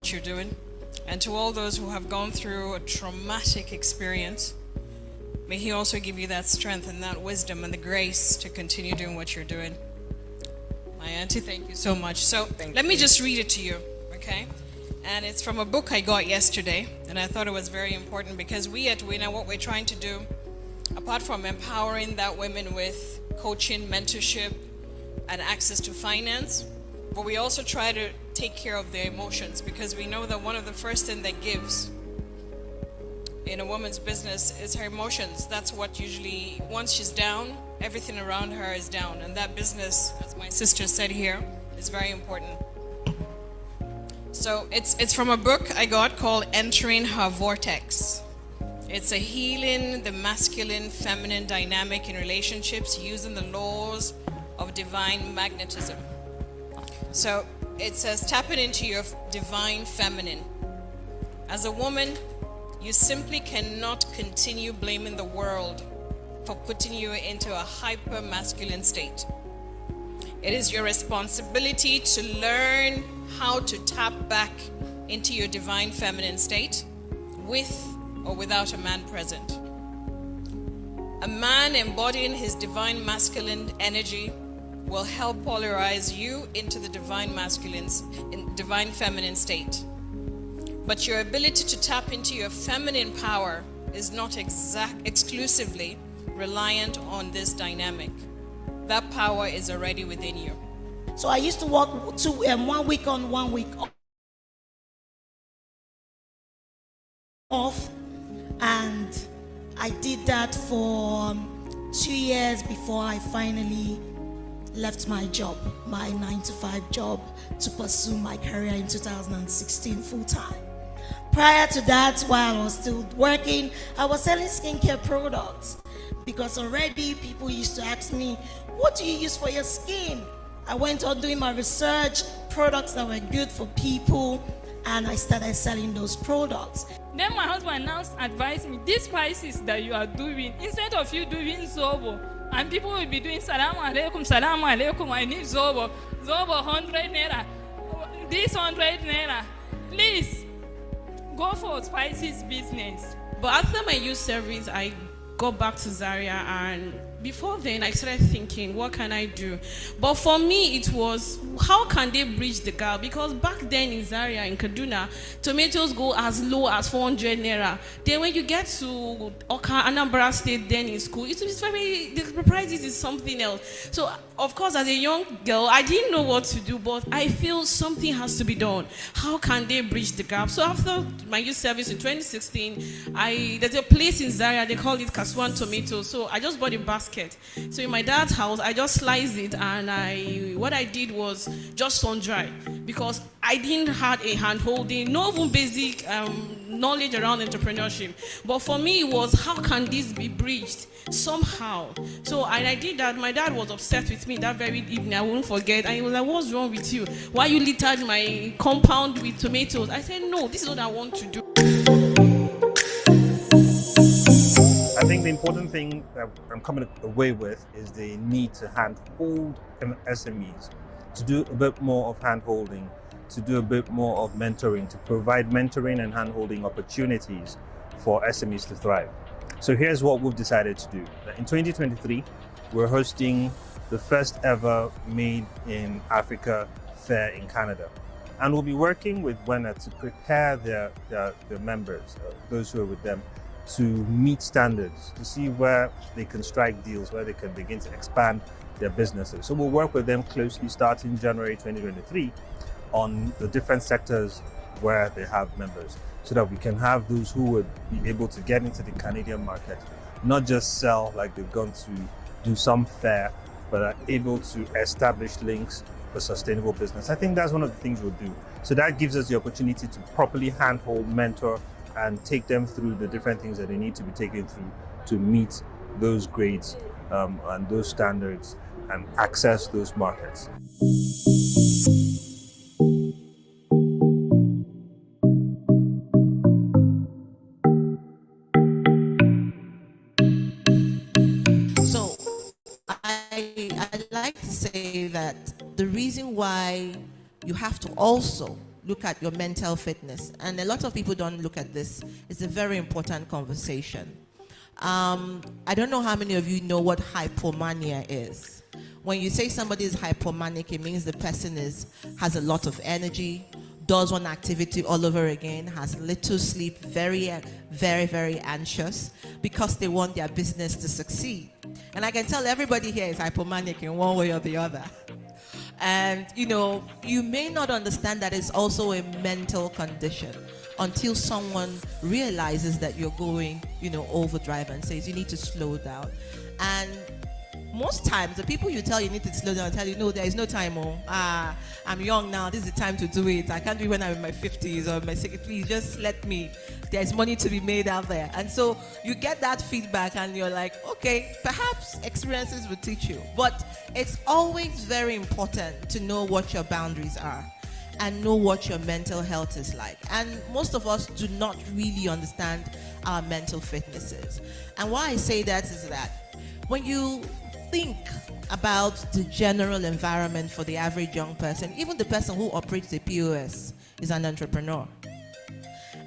what you're doing. And to all those who have gone through a traumatic experience, may He also give you that strength and that wisdom and the grace to continue doing what you're doing. My auntie, thank you so much. So let me just read it to you, okay? And it's from a book I got yesterday, and I thought it was very important because we at WenA, what we're trying to do, apart from empowering that women with coaching, mentorship, and access to finance, but we also try to take care of their emotions, because we know that one of the first things that gives in a woman's business is her emotions. That's what usually, once she's down, everything around her is down. And that business, as my sister said here, is very important. So it's from a book I got called Entering Her Vortex. It's a healing the masculine, feminine dynamic in relationships using the laws of divine magnetism. So it says, tapping into your divine feminine. As a woman, you simply cannot continue blaming the world for putting you into a hyper masculine state. It is your responsibility to learn how to tap back into your divine feminine state with or without a man present. A man embodying his divine masculine energy will help polarize you into the divine feminine state. But your ability to tap into your feminine power is not exclusively reliant on this dynamic. That power is already within you. So I used to work 1 week on, 1 week off, and I did that for 2 years before I finally left my job, my 9-to-5 job, to pursue my career in 2016 full-time. Prior to that, while I was still working, I was selling skincare products, because already people used to ask me, what do you use for your skin? I went on doing my research, products that were good for people, and I started selling those products. Then my husband now advised me, these prices that you are doing, instead of you doing Zobo, and people will be doing salam alaikum, I need Zobo 100 naira, this 100 naira, please go for spices business. But after my youth service, I got back to Zaria, and before then I started thinking, what can I do? But for me it was, how can they bridge the gap? Because back then in Zaria, in Kaduna, tomatoes go as low as 400 naira. Then when you get to Oka, Anambra State, then in school, it's very, the prices is something else. So of course, as a young girl, I didn't know what to do, but I feel something has to be done. How can they bridge the gap? So after my youth service in 2016, there's a place in Zaria, they call it Kaswan Tomato. So I just bought a basket. So in my dad's house, I just sliced it, and what I did was just sun dry, because I didn't have a hand holding, no even basic knowledge around entrepreneurship. But for me, it was, how can this be bridged somehow? So I did that. My dad was upset with me that very evening, I won't forget, and he was like, what's wrong with you? Why you littered my compound with tomatoes? I said, no, this is what I want to do. I think the important thing that I'm coming away with is the need to hand-hold SMEs, to do a bit more of hand-holding, to do a bit more of mentoring, to provide mentoring and hand-holding opportunities for SMEs to thrive. So here's what we've decided to do. In 2023, we're hosting the first ever Made in Africa fair in Canada. And we'll be working with WenA to prepare their members, those who are with them, to meet standards, to see where they can strike deals, where they can begin to expand their businesses. So we'll work with them closely starting January 2023 on the different sectors where they have members, so that we can have those who would be able to get into the Canadian market, not just sell like they've gone to do some fair, but are able to establish links for sustainable business. I think that's one of the things we'll do. So that gives us the opportunity to properly handhold, mentor, and take them through the different things that they need to be taken through to meet those grades and those standards and access those markets. So I like to say that the reason why you have to also look at your mental fitness. And a lot of people don't look at this. It's a very important conversation. I don't know how many of you know what hypomania is. When you say somebody is hypomanic, it means the person has a lot of energy, does one activity all over again, has little sleep, very, very anxious because they want their business to succeed. And I can tell everybody here is hypomanic in one way or the other. And you may not understand that it's also a mental condition until someone realizes that you're going, overdrive and says you need to slow down. And most times, the people you tell you need to slow down tell you, no, there is no time. I'm young now. This is the time to do it. I can't do it when I'm in my 50s or my 60s. Please just let me. There's money to be made out there. And so you get that feedback and you're like, okay, perhaps experiences will teach you. But it's always very important to know what your boundaries are and know what your mental health is like. And most of us do not really understand our mental fitnesses. And why I say that is that when you think about the general environment for the average young person, even the person who operates a POS is an entrepreneur.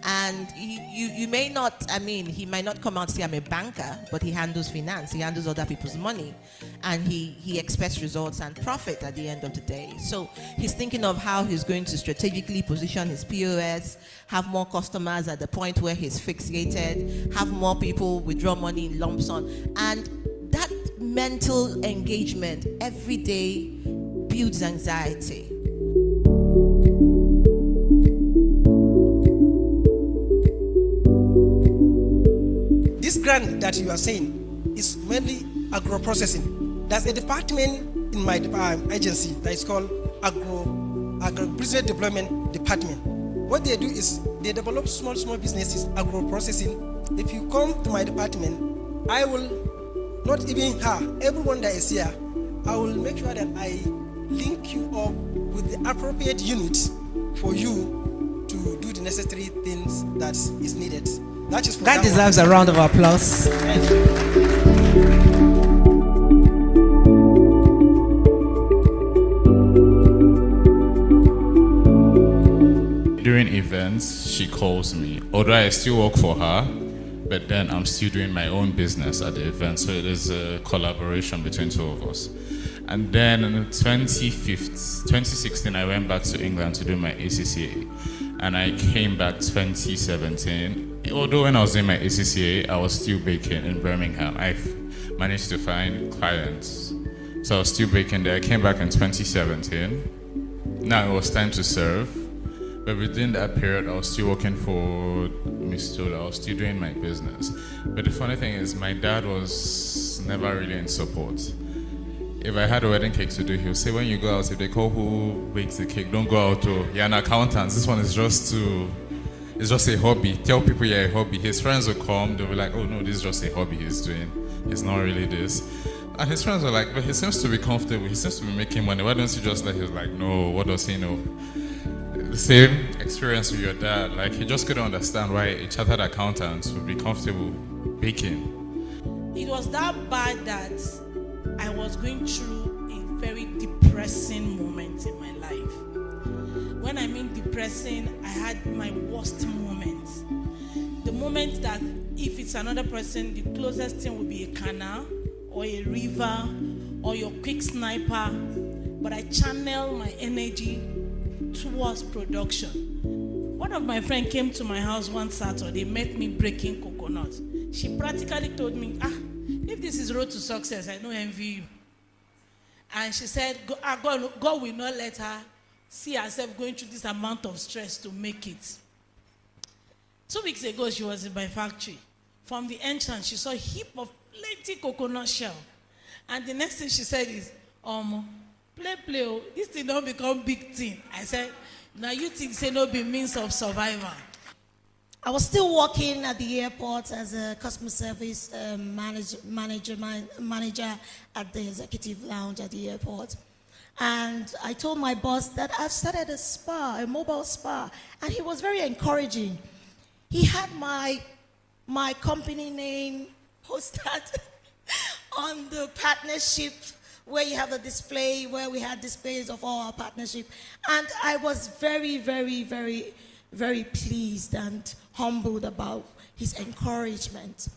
And you may not, he might not come out and say I'm a banker, but he handles finance, he handles other people's money, and he expects results and profit at the end of the day. So he's thinking of how he's going to strategically position his POS, have more customers at the point where he's fixated, have more people withdraw money in lump sum, and that mental engagement every day builds anxiety. This grant that you are saying is mainly agro-processing. There's a department in my agency that is called Agro-Business Development Department. What they do is they develop small businesses, agro-processing. If you come to my department, I will not even her, everyone that is here, I will make sure that I link you up with the appropriate units for you to do the necessary things that is needed. That deserves a round of applause. During events, she calls me. Although I still work for her, but then I'm still doing my own business at the event. So it is a collaboration between two of us. And then in 2016, I went back to England to do my ACCA. And I came back 2017. Although when I was doing my ACCA, I was still baking in Birmingham. I've managed to find clients. So I was still baking there. I came back in 2017. Now it was time to serve. But within that period, I was still working for Miss Tola. I was still doing my business. But the funny thing is, my dad was never really in support. If I had a wedding cake to do, he would say, when you go out, if they call who bakes the cake, don't go out to, you're an accountant. This one is just a hobby. Tell people you're a hobby. His friends will come, they'll be like, oh no, this is just a hobby he's doing. It's not really this. And his friends were like, but he seems to be comfortable. He seems to be making money. Why don't you just let him? He was like, no, what does he know? The same experience with your dad. Like, he just couldn't understand why a chartered accountant would be comfortable baking. It was that bad that I was going through a very depressing moment in my life. When I mean depressing, I had my worst moments. The moment that if it's another person, the closest thing would be a canal or a river or your quick sniper. But I channel my energy towards production. One of my friends came to my house one Saturday, met me breaking coconut. She practically told me, if this is road to success, I don't envy you. And she said, God will not let her see herself going through this amount of stress to make it. 2 weeks ago, she was in my factory. From the entrance, she saw a heap of plenty coconut shell. And the next thing she said is, play, oh, this thing don't become big thing. I said, now you think say no be means of survival. I was still working at the airport as a customer service manager at the executive lounge at the airport. And I told my boss that I've started a spa, a mobile spa, and he was very encouraging. He had my company name posted on the partnership where you have a display, where we had displays of all our partnership. And I was very, very, very, very pleased and humbled about his encouragement.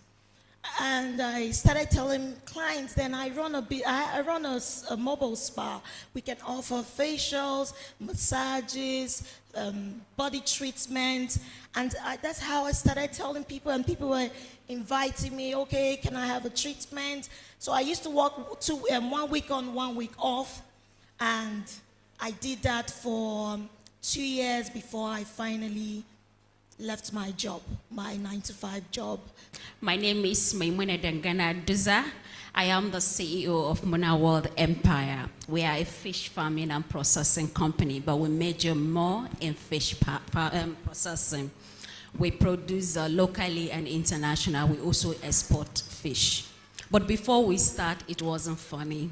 And I started telling clients, then I run a mobile spa. We can offer facials, massages, body treatment, and that's how I started telling people, and people were inviting me, okay, can I have a treatment? So I used to work 1 week on, 1 week off, and I did that for 2 years before I finally left my job, my 9-to-5 job. My name is WenA Duza. I am the CEO of Mona World Empire. We are a fish farming and processing company, but we major more in fish processing. We produce locally and international. We also export fish. But before we start, it wasn't funny.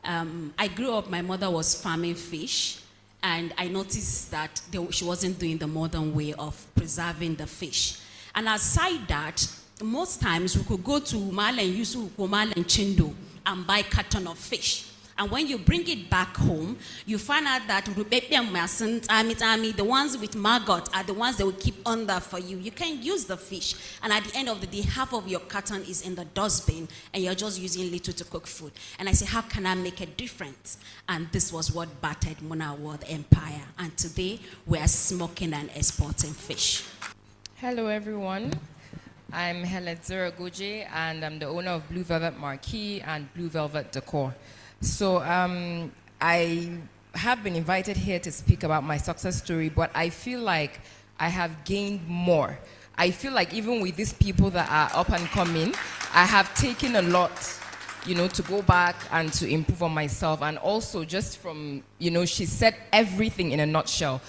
I grew up, my mother was farming fish, and I noticed that she wasn't doing the modern way of preserving the fish. And aside that, most times we could go to Mala and Yusu, Mala and Chindo and buy a carton of fish. And when you bring it back home, you find out that the ones with maggot are the ones that will keep under for you. You can't use the fish. And at the end of the day, half of your carton is in the dustbin and you're just using little to cook food. And I said, how can I make a difference? And this was what battered Mona World Empire. And today we are smoking and exporting fish. Hello everyone. I'm Helen Zeragoje and I'm the owner of Blue Velvet Marquee and Blue Velvet Decor. So I have been invited here to speak about my success story, but I feel like I have gained more. I feel like even with these people that are up and coming, I have taken a lot, to go back and to improve on myself. And also just from, she said everything in a nutshell.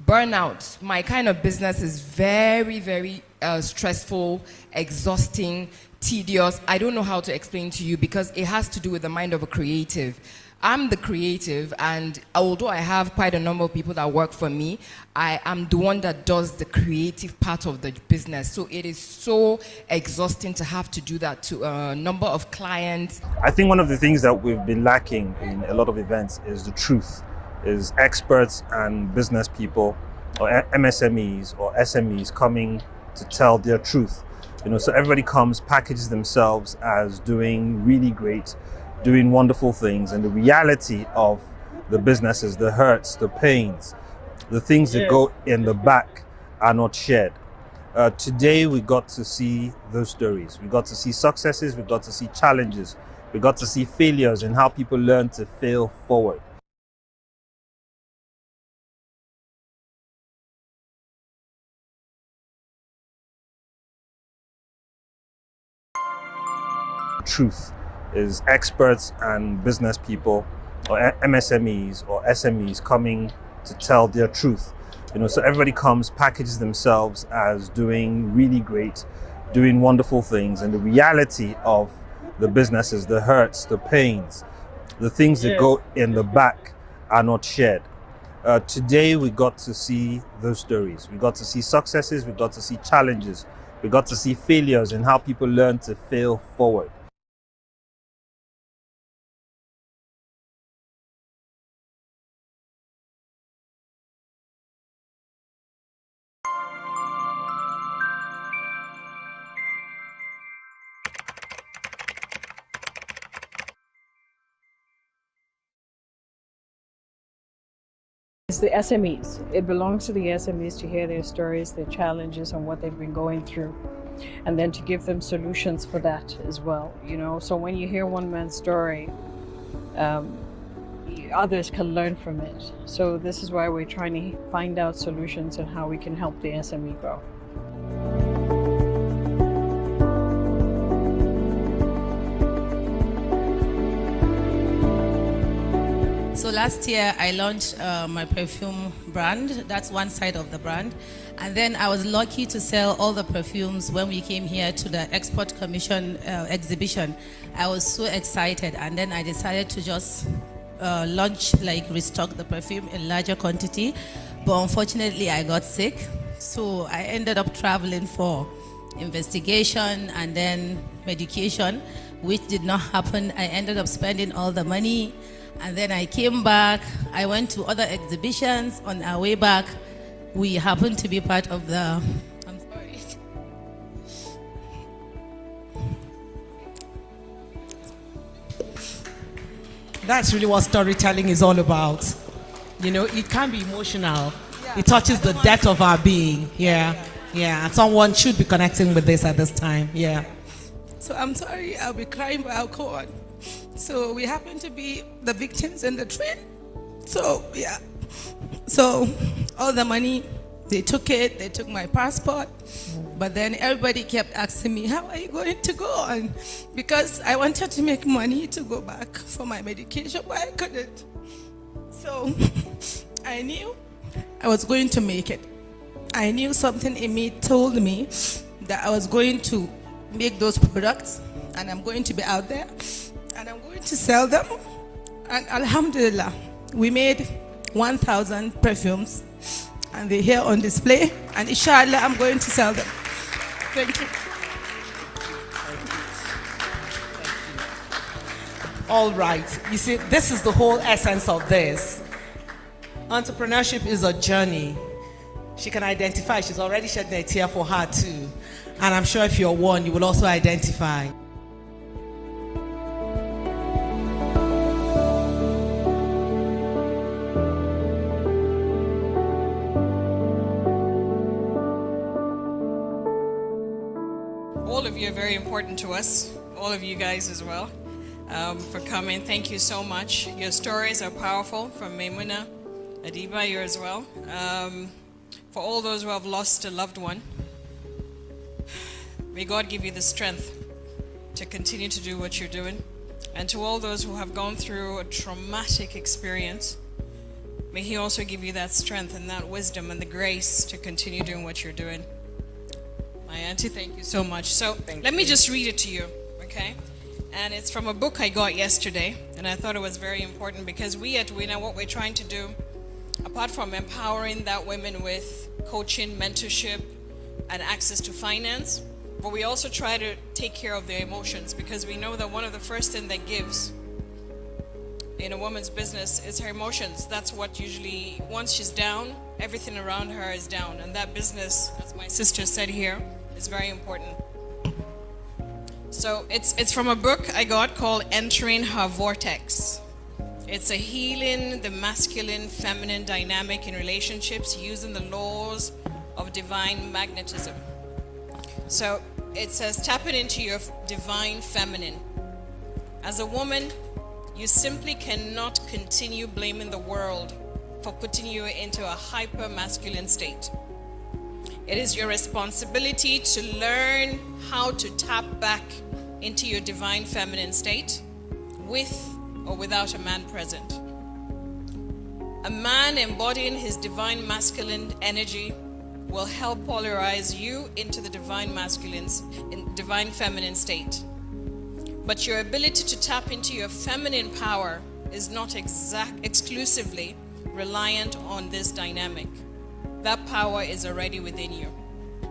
Burnout, my kind of business is very, very stressful, exhausting, tedious. I don't know how to explain to you because it has to do with the mind of a creative. I'm the creative, and although I have quite a number of people that work for me, I am the one that does the creative part of the business. So it is so exhausting to have to do that to a number of clients. I think one of the things that we've been lacking in a lot of events is the truth, is experts and business people or MSMEs or SMEs coming to tell their truth. So everybody comes, packages themselves as doing really great, doing wonderful things, and the reality of the businesses, the hurts, the pains, the things that go in the back are not shared. Today we got to see those stories. We got to see successes, we got to see challenges, we got to see failures and how people learn to fail forward. Truth is experts and business people or MSMEs or SMEs coming to tell their truth. So everybody comes, packages themselves as doing really great, doing wonderful things, and the reality of the businesses, the hurts, the pains, the things that go in the back are not shared. Today we got to see those stories. We got to see successes, we got to see challenges, we got to see failures and how people learn to fail forward. It's the SMEs. It belongs to the SMEs to hear their stories, their challenges, and what they've been going through, and then to give them solutions for that as well. So when you hear one man's story, others can learn from it. So this is why we're trying to find out solutions and how we can help the SME grow. So last year I launched my perfume brand. That's one side of the brand. And then I was lucky to sell all the perfumes when we came here to the Export Commission exhibition. I was so excited, and then I decided to just restock the perfume in larger quantity. But unfortunately I got sick. So I ended up traveling for investigation and then medication. which did not happen. I ended up spending all the money, and then I came back. I went to other exhibitions. On our way back, we happened to be part of the, I'm sorry. That's really what storytelling is all about. You know, it can be emotional. It touches the depth of our being. Yeah. And someone should be connecting with this at this time. Yeah. So I'm sorry, I'll be crying, but I'll go on. So we happen to be the victims in the train. So yeah. So all the money, they took it, they took my passport. But then everybody kept asking me, how are you going to go on? Because I wanted to make money to go back for my medication, but I couldn't. So I knew I was going to make it. I knew something in me told me that I was going to make those products, and I'm going to be out there, and I'm going to sell them. And alhamdulillah, we made 1,000 perfumes, and they're here on display, and inshallah, I'm going to sell them. Thank you. All right. You see, this is the whole essence of this. Entrepreneurship is a journey. She can identify. She's already shed a tear for her too. And I'm sure if you're one, you will also identify. All of you are very important to us, all of you guys as well, for coming. Thank you so much. Your stories are powerful, from Maimuna, Adiba, you as well. For all those who have lost a loved one, may God give you the strength to continue to do what you're doing. And to all those who have gone through a traumatic experience, may He also give you that strength and that wisdom and the grace to continue doing what you're doing. My auntie, thank you so much. So let me just read it to you, okay? And it's from a book I got yesterday, and I thought it was very important because we at WenA, what we're trying to do, apart from empowering that women with coaching, mentorship, and access to finance, but we also try to take care of their emotions, because we know that one of the first things that gives in a woman's business is her emotions. That's what usually, once she's down, everything around her is down. And that business, as my sister said here, is very important. So it's from a book I got called Entering Her Vortex. It's a healing the masculine, feminine dynamic in relationships using the laws of divine magnetism. So it says, tapping into your divine feminine. As a woman, you simply cannot continue blaming the world for putting you into a hyper masculine state. It is your responsibility to learn how to tap back into your divine feminine state with or without a man present. A man embodying his divine masculine energy will help polarize you into the divine feminine state. But your ability to tap into your feminine power is not exclusively reliant on this dynamic. That power is already within you.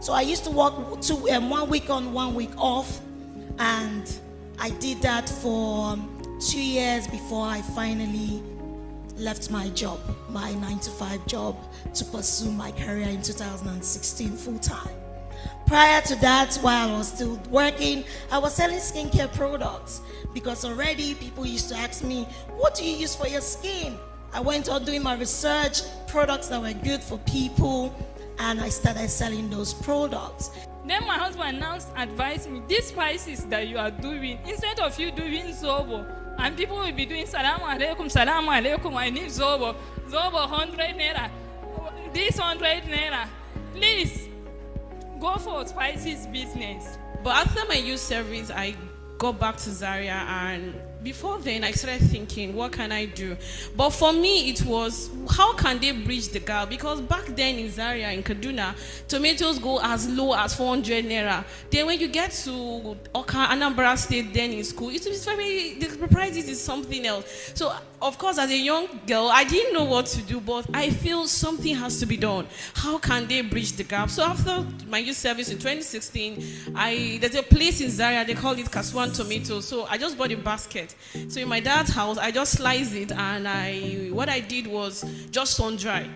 So I used to work 1 week on, 1 week off, and I did that for 2 years before I finally left my job, my 9-to-5 job, to pursue my career in 2016 full-time. Prior to that, while I was still working, I was selling skincare products, because already people used to ask me, what do you use for your skin? I went on doing my research, products that were good for people, and I started selling those products. Then my husband now advised me, these spices that you are doing, instead of you doing zobo, and people will be doing salamu alaikum, I need zobo 100 naira, this 100 naira. Please, go for spices business. But after my youth service, I got back to Zaria, and before then, I started thinking, what can I do? But for me, it was, how can they bridge the gap? Because back then in Zaria, in Kaduna, tomatoes go as low as 400 naira. Then when you get to Oka, Anambra State, then in school, it is very, the prices is something else. So, of course, as a young girl, I didn't know what to do, but I feel something has to be done. How can they bridge the gap? So after my youth service in 2016, there's a place in Zaria, they call it Kasuan Tomato. So I just bought a basket. So in my dad's house, I just sliced it, and what I did was just sun dry.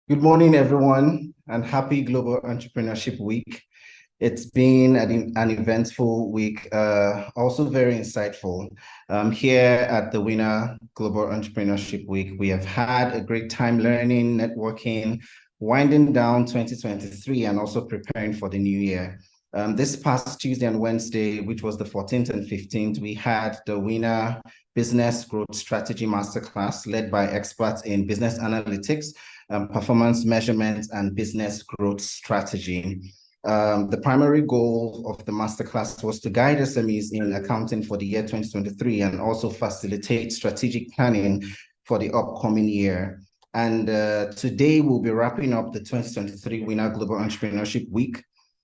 Good morning, everyone, and happy Global Entrepreneurship Week. It's been an eventful week, also very insightful. Here at the WenA Global Entrepreneurship Week, we have had a great time learning, networking, winding down 2023, and also preparing for the new year. This past Tuesday and Wednesday, which was the 14th and 15th, we had the WenA Business Growth Strategy Masterclass led by experts in business analytics, performance measurement, and business growth strategy. The primary goal of the masterclass was to guide SMEs in accounting for the year 2023 and also facilitate strategic planning for the upcoming year. And today we'll be wrapping up the 2023 WenA Global Entrepreneurship Week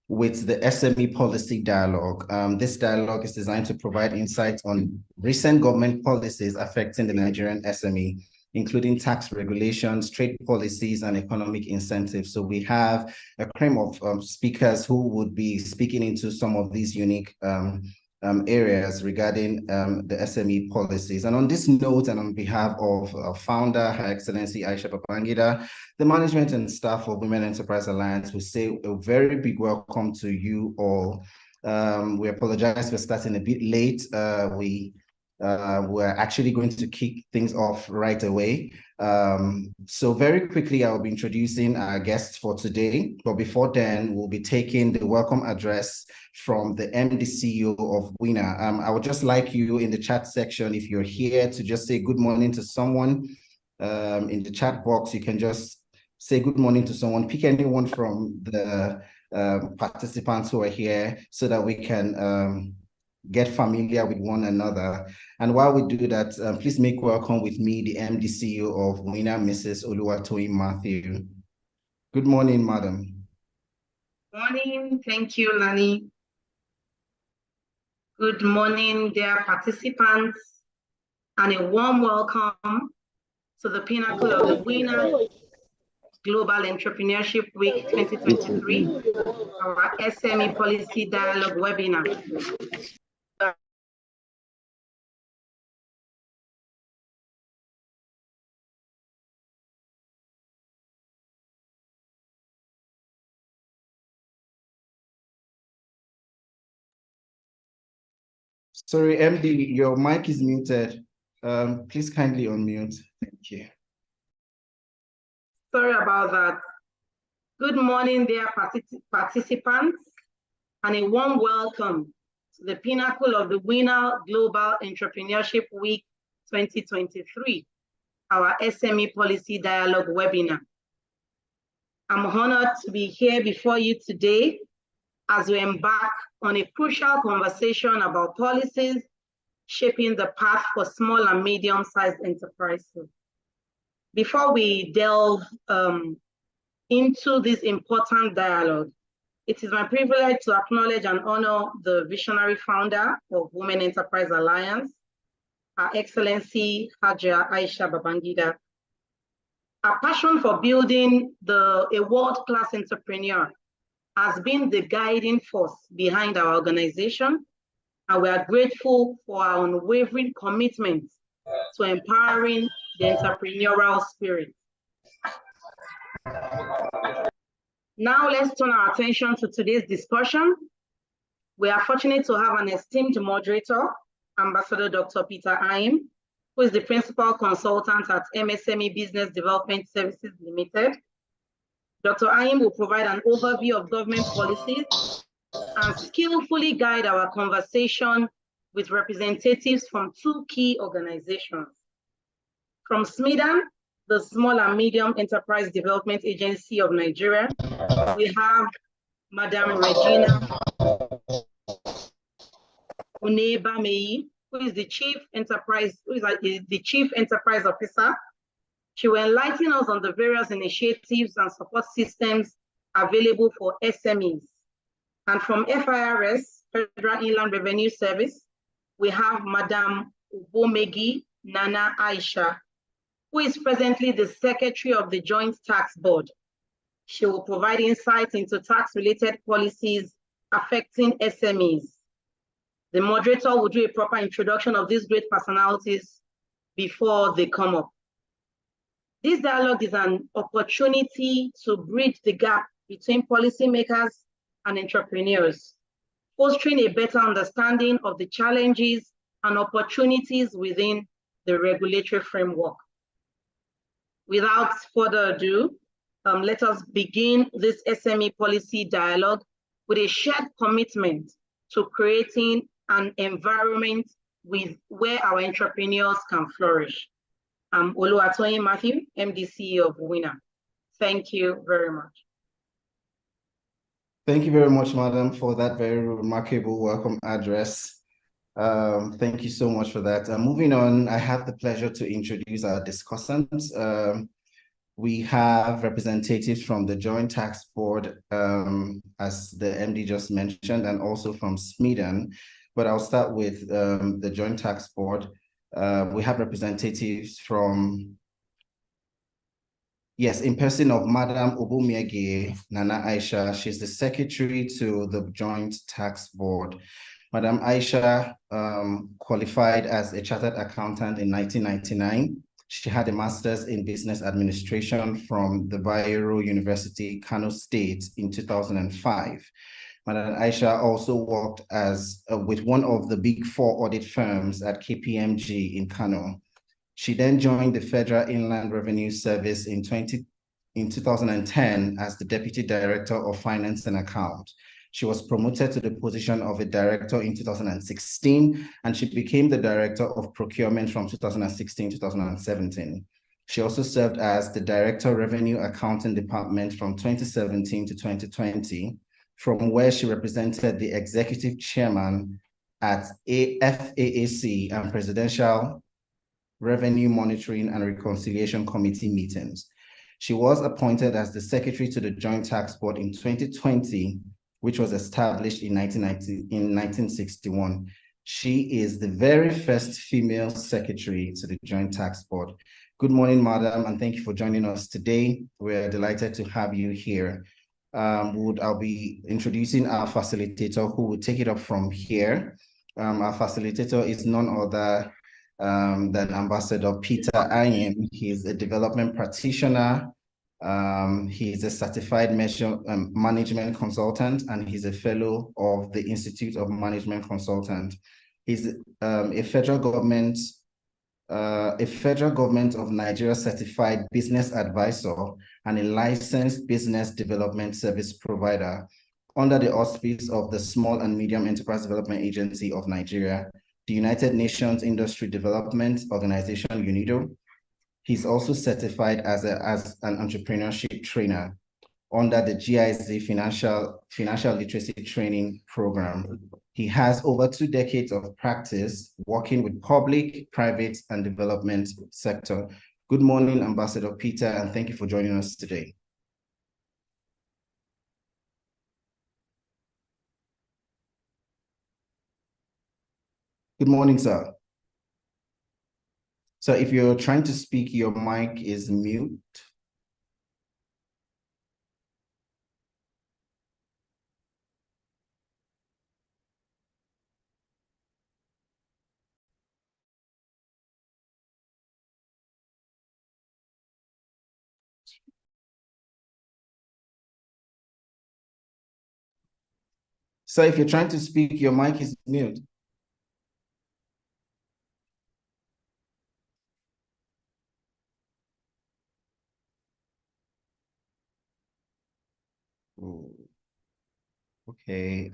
with the SME Policy Dialogue. This dialogue is designed to provide insights on recent government policies affecting the Nigerian SME, including tax regulations, trade policies, and economic incentives. So we have a cream of speakers who would be speaking into some of these unique areas regarding the SME policies. And on this note, and on behalf of our founder, Her Excellency Aisha Babangida, the management and staff of Women Enterprise Alliance, we say a very big welcome to you all. We apologize for starting a bit late. We're actually going to kick things off right away. So very quickly, I'll be introducing our guests for today. But before then, we'll be taking the welcome address from the MD CEO of WenA. I would just like you in the chat section, if you're here, to just say good morning to someone. In the chat box, you can just say good morning to someone. Pick anyone from the participants who are here so that we can get familiar with one another. And while we do that, please make welcome with me the MD CEO of WenA, Mrs. Oluwatoyin Matthew. Good morning, madam. Morning. Thank you, Lani. Good morning, dear participants, and a warm welcome to the pinnacle of the WenA Global Entrepreneurship Week 2023, our SME Policy Dialogue webinar. Sorry, MD, your mic is muted. Please kindly unmute. Thank you. Sorry about that. Good morning, dear participants, and a warm welcome to the pinnacle of the WenA Global Entrepreneurship Week 2023, our SME Policy Dialogue webinar. I'm honored to be here before you today as we embark on a crucial conversation about policies shaping the path for small and medium-sized enterprises. Before we delve into this important dialogue, it is my privilege to acknowledge and honor the visionary founder of Women Enterprise Alliance, Her Excellency Hajia Aisha Babangida. Our passion for building a world-class entrepreneur has been the guiding force behind our organization, and we are grateful for our unwavering commitment to empowering the entrepreneurial spirit. Now let's turn our attention to today's discussion. We are fortunate to have an esteemed moderator, Ambassador Dr. Peter Ayim, who is the Principal Consultant at MSME Business Development Services Limited. Dr. Ayim will provide an overview of government policies and skillfully guide our conversation with representatives from two key organizations. From SMEDAN, the Small and Medium Enterprise Development Agency of Nigeria, we have Madam Regina Unebameyi, who is the Chief Enterprise Officer. She will enlighten us on the various initiatives and support systems available for SMEs. And from FIRS, Federal Inland Revenue Service, we have Madam Ubomegi Nana Aisha, who is presently the Secretary of the Joint Tax Board. She will provide insights into tax-related policies affecting SMEs. The moderator will do a proper introduction of these great personalities before they come up. This dialogue is an opportunity to bridge the gap between policymakers and entrepreneurs, fostering a better understanding of the challenges and opportunities within the regulatory framework. Without further ado, let us begin this SME policy dialogue with a shared commitment to creating an environment where our entrepreneurs can flourish. I'm Oluwatoyin Matthew, MD CEO of WenA. Thank you very much. Thank you very much, madam, for that very remarkable welcome address. Thank you so much for that. Moving on, I have the pleasure to introduce our discussants. We have representatives from the Joint Tax Board, as the MD just mentioned, and also from SMEDAN. But I'll start with the Joint Tax Board. We have representatives from, yes, in person of Madam Obumiege Nana Aisha. She's the Secretary to the Joint Tax Board. Madam Aisha qualified as a Chartered Accountant in 1999. She had a Master's in Business Administration from the Bayero University, Kano State in 2005. Madam Aisha also worked as with one of the big four audit firms at KPMG in Kano. She then joined the Federal Inland Revenue Service in 2010 as the Deputy Director of Finance and Account. She was promoted to the position of a director in 2016, and she became the Director of Procurement from 2016 to 2017. She also served as the Director of Revenue Accounting Department from 2017 to 2020, from where she represented the Executive Chairman at FAAC and Presidential Revenue Monitoring and Reconciliation Committee meetings. She was appointed as the Secretary to the Joint Tax Board in 2020, which was established in 1961. She is the very first female secretary to the Joint Tax Board. Good morning, madam, and thank you for joining us today. We're delighted to have you here. I'll be introducing our facilitator who will take it up from here. Our facilitator is none other than Ambassador Peter Ayen. He's a development practitioner. He's a certified management consultant, and he's a fellow of the Institute of Management Consultant. He's a federal government of Nigeria certified business advisor and a licensed business development service provider under the auspices of the Small and Medium Enterprise Development Agency of Nigeria, the United Nations Industry Development Organization, UNIDO. He's also certified as an entrepreneurship trainer under the GIZ Financial Literacy Training Program. He has over 2 decades of practice working with public, private, and development sector. Good morning, Ambassador Peter, and thank you for joining us today. Good morning, sir. So if you're trying to speak, your mic is mute. So if you're trying to speak, your mic is mute. Okay.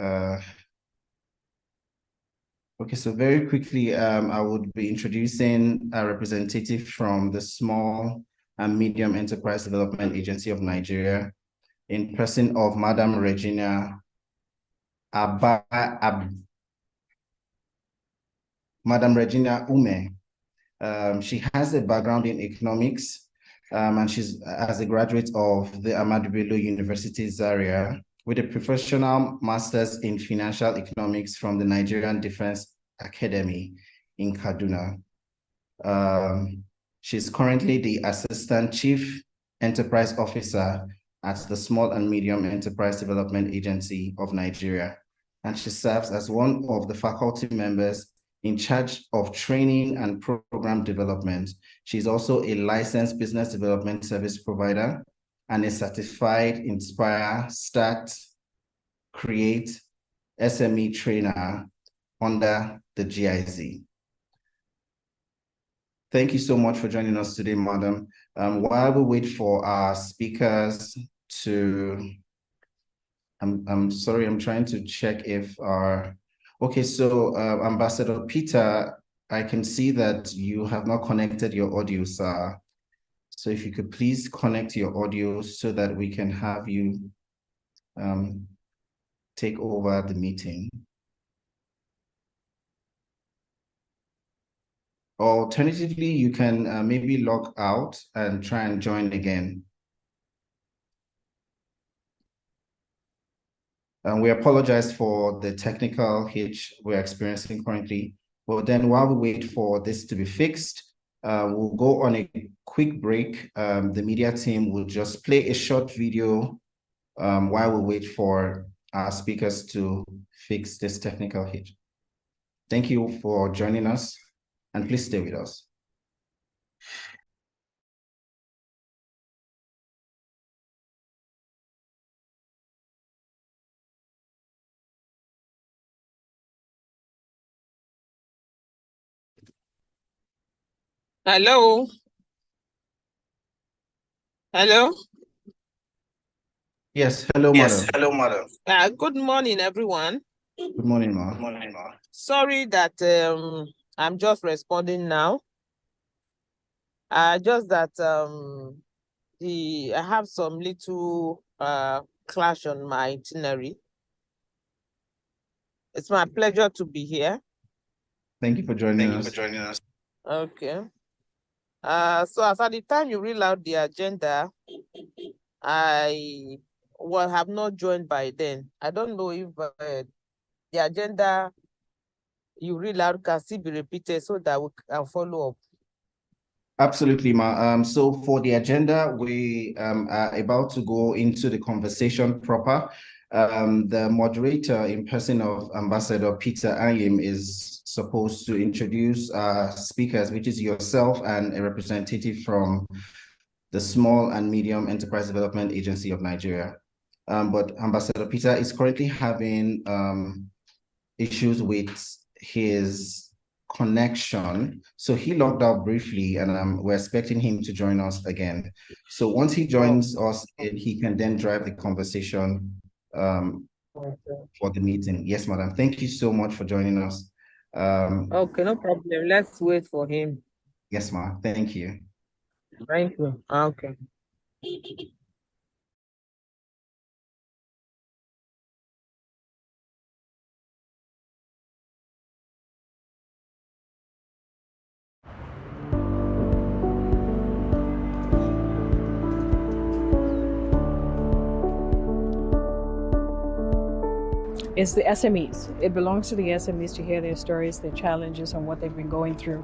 Okay, so very quickly, I would be introducing a representative from the Small and Medium Enterprise Development Agency of Nigeria. in person of Madam Regina Madam Regina Ume. She has a background in economics, and she's as a graduate of the Ahmadu Bello University Zaria with a professional master's in financial economics from the Nigerian Defense Academy in Kaduna. She's currently the Assistant Chief Enterprise Officer at the Small and Medium Enterprise Development Agency of Nigeria, and she serves as one of the faculty members in charge of training and program development. She's also a licensed business development service provider and a certified Inspire, Start, Create SME trainer under the GIZ. Thank you so much for joining us today, madam. While we wait for our speakers to, I'm sorry, I'm trying to check if our, okay, so Ambassador Peter, I can see that you have not connected your audio, sir. So if you could please connect your audio so that we can have you take over the meeting. Alternatively, you can maybe log out and try and join again. And we apologize for the technical hitch we're experiencing currently. But then while we wait for this to be fixed, we'll go on a quick break. The media team will just play a short video while we wait for our speakers to fix this technical hitch. Thank you for joining us, and please stay with us. Hello. Hello. Yes, hello, Yes, madam. hello, madam. Good morning, everyone. Good morning, ma. Good morning, ma. Sorry that I'm just responding now. Just that I have some little clash on my itinerary. It's my pleasure to be here. Thank you for joining us. Thank you for joining us. Okay. So as at the time you read out the agenda, I have not joined by then. I don't know if the agenda you read out can still be repeated so that we can follow up. Absolutely, ma. So for the agenda, we are about to go into the conversation proper. The moderator in person of Ambassador Peter Ayim is supposed to introduce speakers, which is yourself and a representative from the Small and Medium Enterprise Development Agency of Nigeria. But Ambassador Peter is currently having issues with his connection. So he logged out briefly, and we're expecting him to join us again. So once he joins us, he can then drive the conversation for the meeting. Yes, madam. Thank you so much for joining us. Okay, no problem. Let's wait for him. Yes, ma'am. Thank you. Thank you. Okay. It's the SMEs. It belongs to the SMEs to hear their stories, their challenges, and what they've been going through,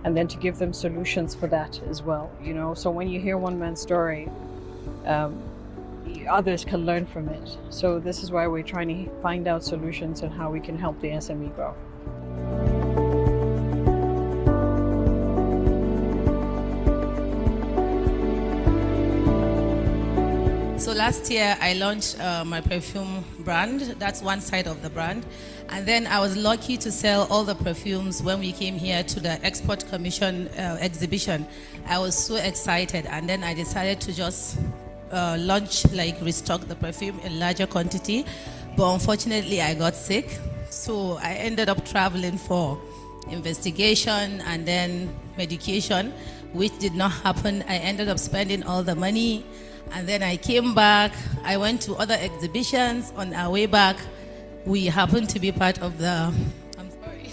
and then to give them solutions for that as well. You know, so when you hear one man's story, others can learn from it. So this is why we're trying to find out solutions on how we can help the SME grow. So last year I launched my perfume brand. That's one side of the brand. And then I was lucky to sell all the perfumes when we came here to the Export Commission exhibition. I was so excited, and then I decided to just restock the perfume in larger quantity. But unfortunately I got sick. So I ended up traveling for investigation and then medication. which did not happen. I ended up spending all the money, and then I came back. I went to other exhibitions. On our way back, we happened to be part of the, I'm sorry.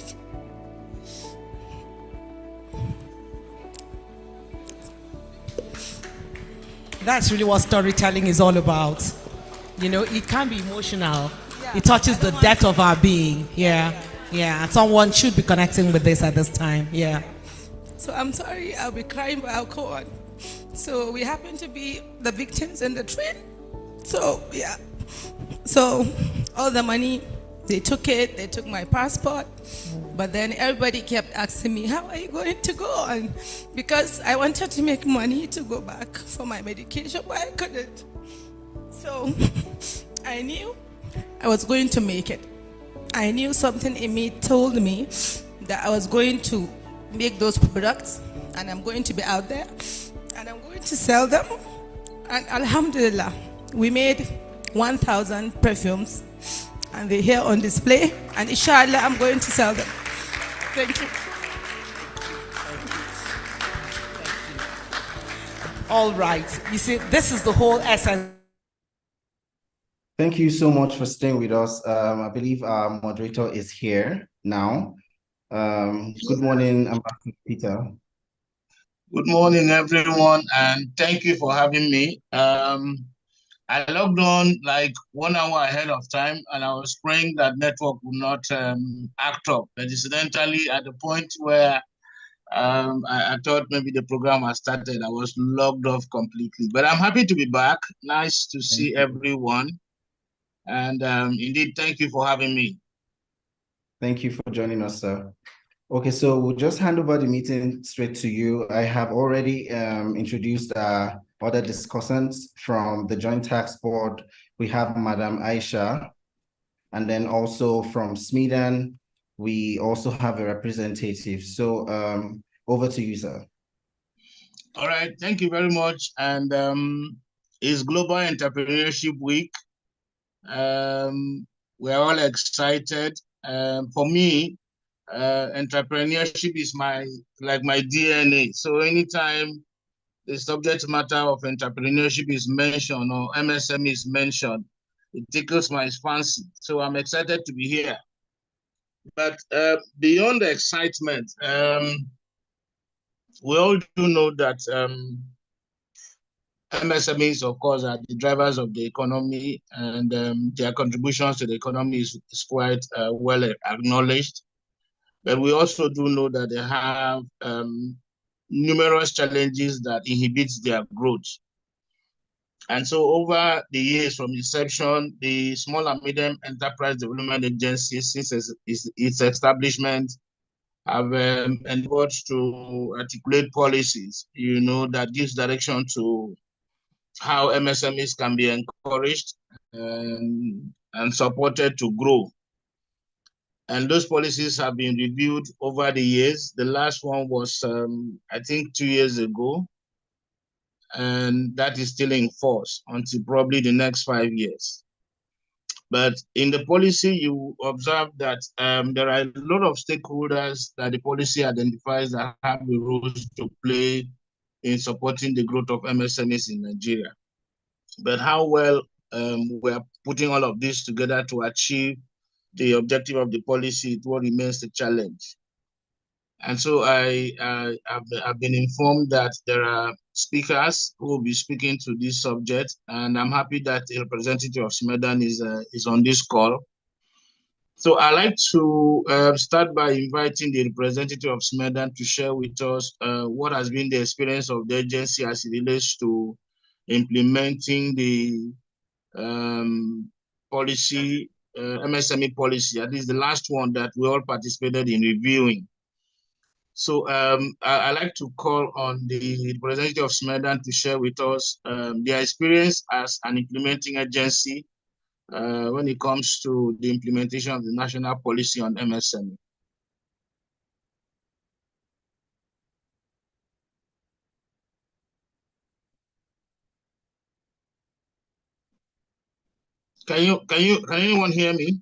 That's really what storytelling is all about. You know, it can be emotional. It touches the depth of our being. Yeah. Yeah. And someone should be connecting with this at this time. Yeah. So I'm sorry, I'll be crying, but I'll go on. So we happen to be the victims in the train. So yeah. So all the money, they took it, they took my passport. But then everybody kept asking me, how are you going to go on? Because I wanted to make money to go back for my medication, but I couldn't. So I knew I was going to make it. I knew something in me told me that I was going to make those products, and I'm going to be out there, and I'm going to sell them. And alhamdulillah, we made 1,000 perfumes, and they're here on display, and inshallah, I'm going to sell them. Thank you. All right. You see, this is the whole essence. Thank you so much for staying with us. I believe our moderator is here now. Good morning, Ambassador Peter. Good morning, everyone, and thank you for having me. I logged on like 1 hour ahead of time, and I was praying that network would not act up. But incidentally, at the point where I thought maybe the program had started, I was logged off completely. But I'm happy to be back. Nice to see everyone. And indeed, thank you for having me. Thank you for joining us, sir. Okay, so we'll just hand over the meeting straight to you. I have already introduced other discussants from the Joint Tax Board. We have Madam Aisha, and then also from Sweden, we also have a representative. So over to you, sir. All right, thank you very much. And it's Global Entrepreneurship Week. We're all excited. For me, entrepreneurship is my DNA. So anytime the subject matter of entrepreneurship is mentioned or MSME is mentioned, it tickles my fancy. So I'm excited to be here. But beyond the excitement, we all do know that MSMEs, of course, are the drivers of the economy, and their contributions to the economy is quite well acknowledged. But we also do know that they have numerous challenges that inhibit their growth. And so over the years from inception, the Small and Medium Enterprise Development Agency, since its establishment, have endeavored to articulate policies, that gives direction to how MSMEs can be encouraged and supported to grow. And those policies have been reviewed over the years. The last one was, I think, 2 years ago. And that is still in force until probably the next 5 years. But in the policy, you observe that there are a lot of stakeholders that the policy identifies that have the roles to play in supporting the growth of MSMEs in Nigeria. But how well we're putting all of this together to achieve the objective of the policy, it will remains the challenge. And so I've been informed that there are speakers who will be speaking to this subject, and I'm happy that a representative of SMEDAN is on this call. So I'd like to start by inviting the representative of SMEDAN to share with us what has been the experience of the agency as it relates to implementing the policy, MSME policy, at least the last one that we all participated in reviewing. So I'd like to call on the representative of SMEDAN to share with us their experience as an implementing agency when it comes to the implementation of the national policy on MSME. Can anyone hear me?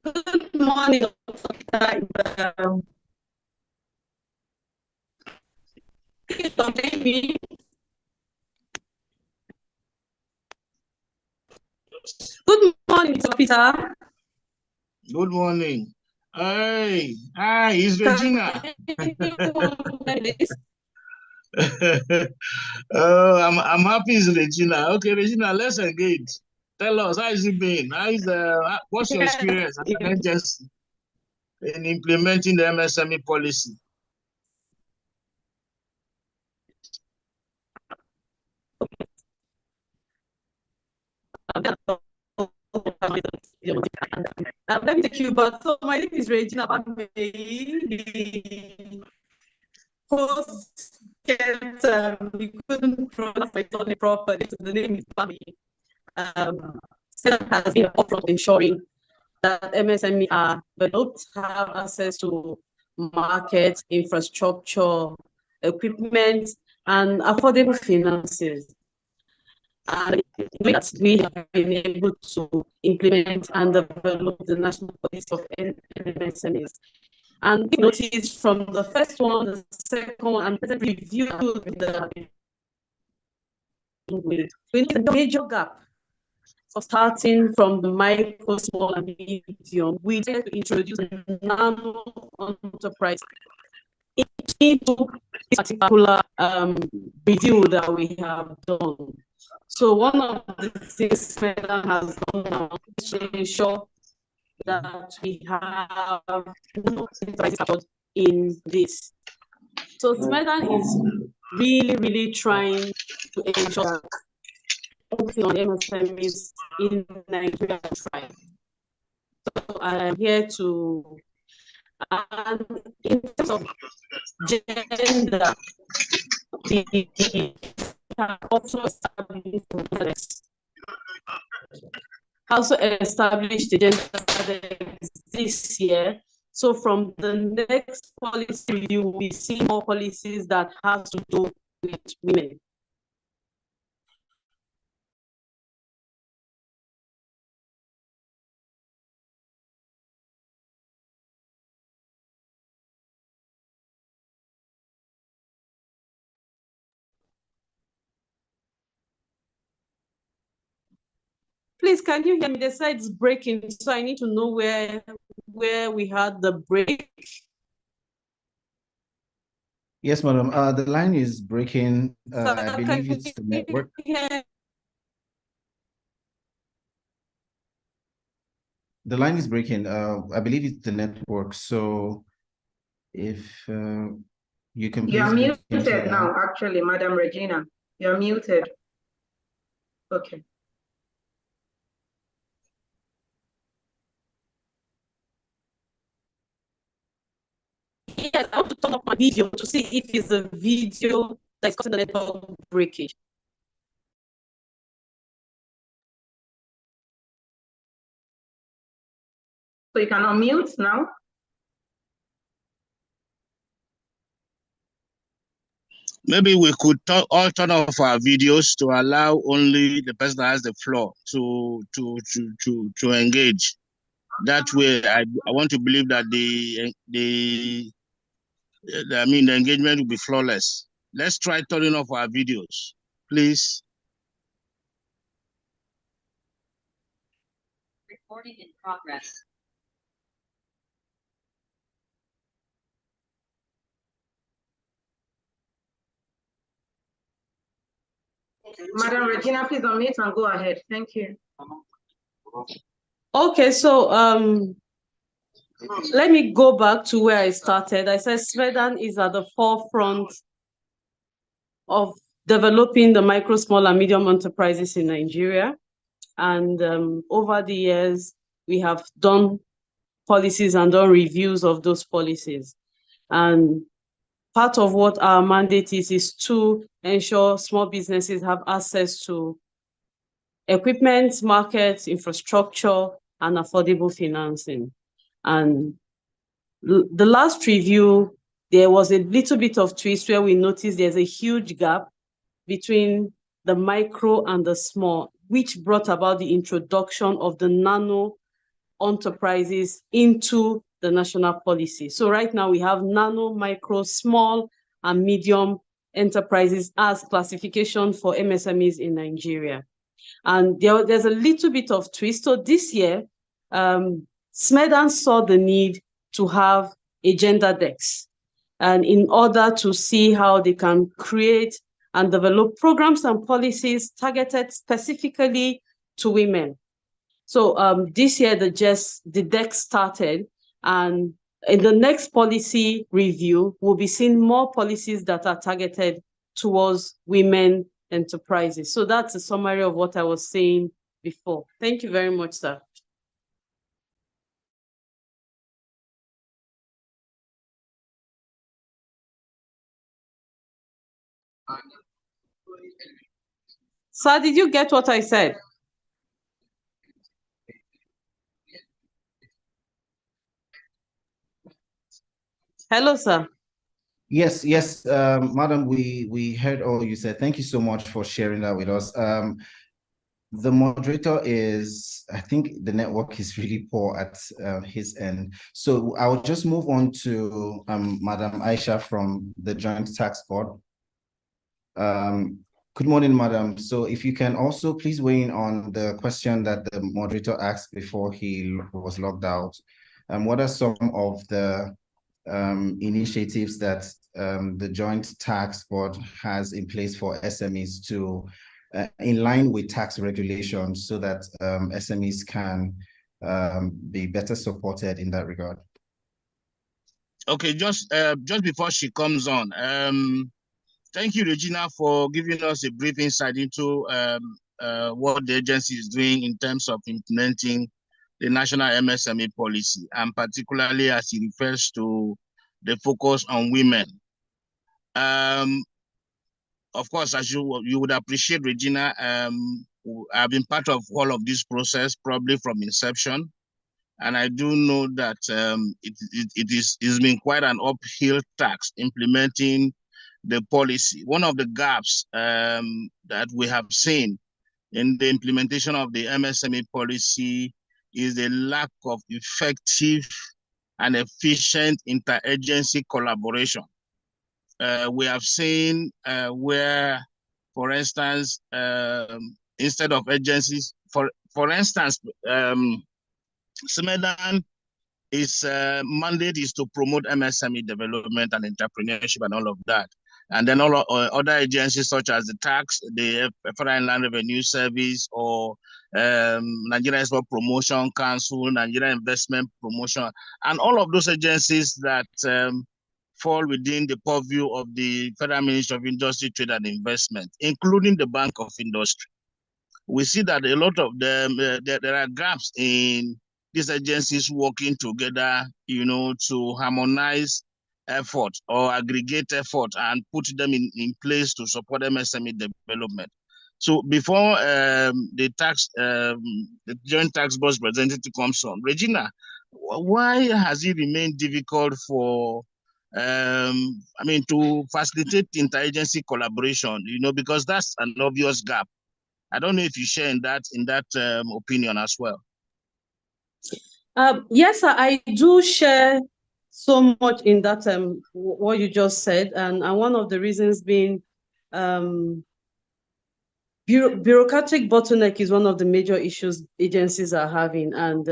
Good morning. Good morning, Mr. Peter. Good morning. Hey, hi, it's Regina. Oh, I'm happy it's Regina. Okay, Regina, let's engage. Tell us, how is it been? What's your experience as an agency in implementing the MSME policy? Let me take you back. So my name is Regina Bagme, the host kept we couldn't pronounce my surname properly, so the name is Bagme. Setup has been upfront ensuring that MSME are developed, have access to market, infrastructure, equipment, and affordable finances. And that we have been able to implement and develop the national policy of MSMEs. And we noticed from the first one, the second one, and the review with a major gap. So starting from the micro, small, and medium, we need to introduce nano enterprise into this particular review that we have done. So one of the things Madam has done now is to ensure that we have no enterprise in this. So Madam is really trying to ensure that focusing on MSMEs in Nigeria thrive. So I am here to, and in terms of gender, we have also established the gender strategies this year. So from the next policy review, we see more policies that have to do with women. Please, can you hear me? The site is breaking, so I need to know where we had the break. Yes, madam. The line is breaking. I believe it's the network. The line is breaking. I believe it's the network. So if you can please. You're muted now, actually, Madam Regina. You're muted. Okay. Yes, I want to turn off my video to see if it's a video that's causing the network breakage. So you can unmute now. Maybe we could all turn off our videos to allow only the person that has the floor to engage. That way, I want to believe that the engagement will be flawless. Let's try turning off our videos, please. Recording in progress. Madam Regina, please unmute and go ahead. Thank you. Okay, so let me go back to where I started. I said Sweden is at the forefront of developing the micro, small, and medium enterprises in Nigeria. And over the years, we have done policies and done reviews of those policies. And part of what our mandate is to ensure small businesses have access to equipment, markets, infrastructure, and affordable financing. And the last review, there was a little bit of twist where we noticed there's a huge gap between the micro and the small, which brought about the introduction of the nano enterprises into the national policy. So right now we have nano, micro, small, and medium enterprises as classification for MSMEs in Nigeria. And there's a little bit of twist. So this year, SMEDAN saw the need to have a gender desk, and in order to see how they can create and develop programs and policies targeted specifically to women. So this year, the deck started, and in the next policy review, we'll be seeing more policies that are targeted towards women enterprises. So that's a summary of what I was saying before. Thank you very much, sir. Sir, did you get what I said? Hello, sir. Yes, yes, madam, we heard all you said. Thank you so much for sharing that with us. The moderator is, I think the network is really poor at his end. So I'll just move on to Madam Aisha from the Joint Tax Board. Good morning, madam. So if you can also please weigh in on the question that the moderator asked before he was logged out. What are some of the initiatives that the Joint Tax Board has in place for SMEs to in line with tax regulations so that SMEs can be better supported in that regard? Okay, just before she comes on, thank you, Regina, for giving us a brief insight into what the agency is doing in terms of implementing the national MSME policy, and particularly as it refers to the focus on women. Of course, as you would appreciate, Regina, I've been part of all of this process, probably from inception. And I do know that it's been quite an uphill task implementing the policy. One of the gaps that we have seen in the implementation of the MSME policy is the lack of effective and efficient interagency collaboration. We have seen where, for instance, instead of agencies, for instance, SMEDAN its mandate is to promote MSME development and entrepreneurship and all of that. And then all other agencies such as the tax, the Federal Inland Revenue Service, or Nigeria Export Promotion Council, Nigeria Investment Promotion, and all of those agencies that fall within the purview of the Federal Ministry of Industry, Trade and Investment, including the Bank of Industry. We see that a lot of them, there are gaps in these agencies working together, to harmonize effort or aggregate effort and put them in place to support MSME development. So before the Joint Tax Board representative comes on, Regina, why has it remained difficult for, to facilitate interagency collaboration? Because that's an obvious gap. I don't know if you share in that opinion as well. Yes, sir, I do share so much in that what you just said, and one of the reasons being bureaucratic bottleneck is one of the major issues agencies are having. And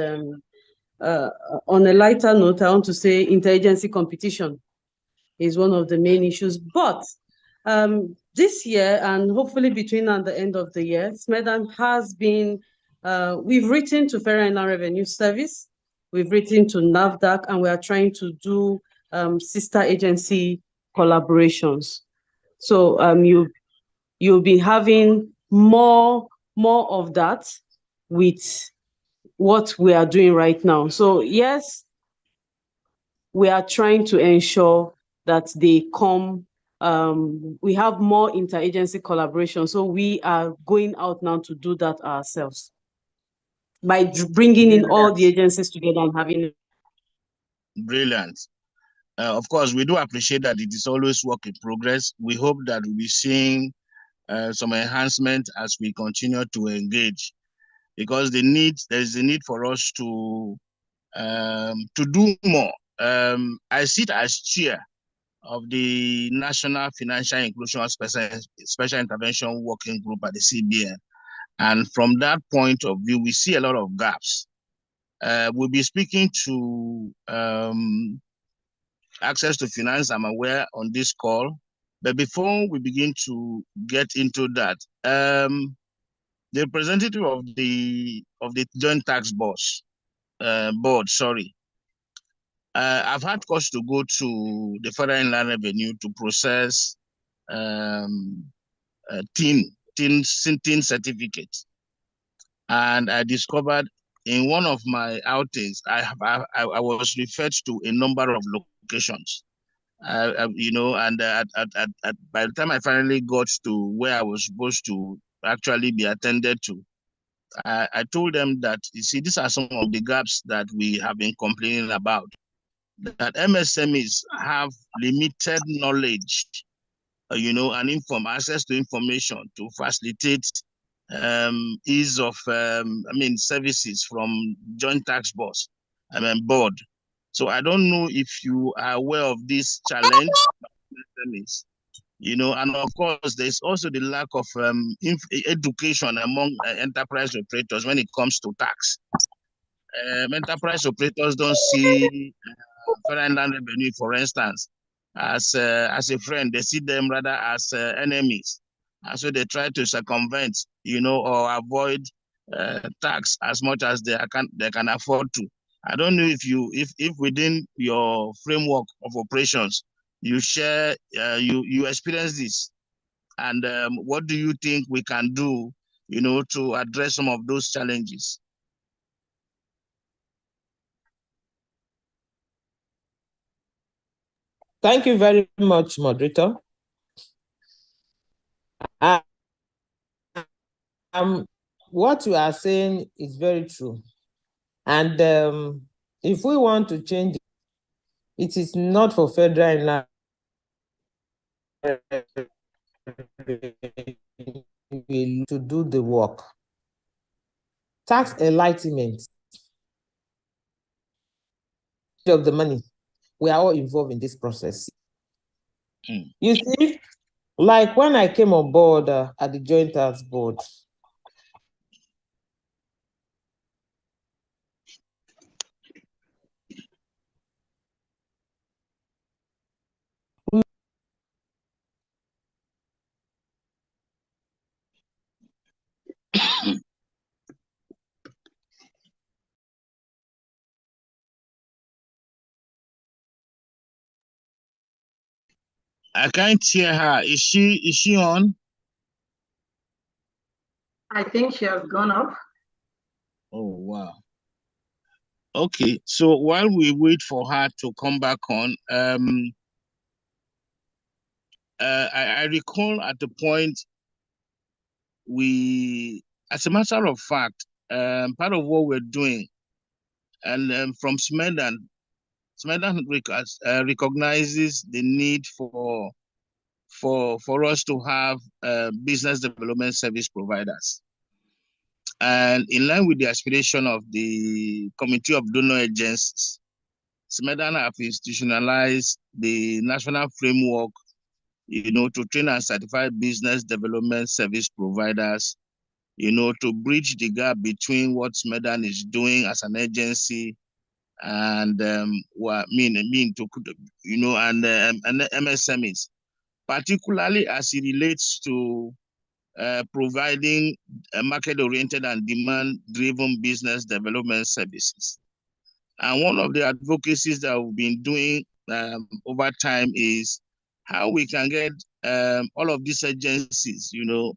on a lighter note, I want to say interagency competition is one of the main issues. But this year, and hopefully between now and the end of the year, SMEDAN has been, we've written to Federal Inland Revenue Service, we've written to NAFDAC, and we are trying to do sister agency collaborations. So you'll be having more of that with what we are doing right now. So yes, we are trying to ensure that they come. We have more interagency collaboration. So we are going out now to do that ourselves by bringing in all the agencies together and having. Brilliant. Of course, we do appreciate that it is always work in progress. We hope that we'll be seeing some enhancement as we continue to engage, because there's a need for us to do more. I sit as chair of the National Financial Inclusion Special Intervention Working Group at the CBN. And from that point of view, we see a lot of gaps. We'll be speaking to access to finance, I'm aware, on this call. But before we begin to get into that, the representative of the Joint Tax Board, I've had cause to go to the Federal Inland Revenue to process TIN certificates, and I discovered in one of my outings, I was referred to a number of locations. You know, and by the time I finally got to where I was supposed to actually be attended to, I told them that, you see, these are some of the gaps that we have been complaining about, that MSMEs have limited knowledge, you know, and access to information to facilitate ease of, services from Joint Tax Board. So I don't know if you are aware of this challenge, you know, and of course, there's also the lack of education among enterprise operators when it comes to tax. Enterprise operators don't see Federal Inland Revenue, for instance, as a friend. They see them rather as enemies. And so they try to circumvent, you know, or avoid tax as much as they can afford to. I don't know if within your framework of operations, you share, you experience this, and what do you think we can do, you know, to address some of those challenges? Thank you very much, moderator. What you are saying is very true. And if we want to change it is not for federal inland to do the work. Tax enlightenment of the money. We are all involved in this process. You see, like when I came on board at the Joint Tax Board, I can't hear her. Is she on? I think she has gone off. Oh, wow. Okay, so while we wait for her to come back on, I recall at the point as a matter of fact, part of what we're doing, and from Smedan recognizes the need for us to have business development service providers. And in line with the aspiration of the Committee of Donor Agencies, Smedan have institutionalized the national framework, you know, to train and certify business development service providers, you know, to bridge the gap between what Smedan is doing as an agency and what to, you know, and MSMEs, particularly as it relates to providing market-oriented and demand-driven business development services. And one of the advocacies that we've been doing over time is how we can get all of these agencies, you know,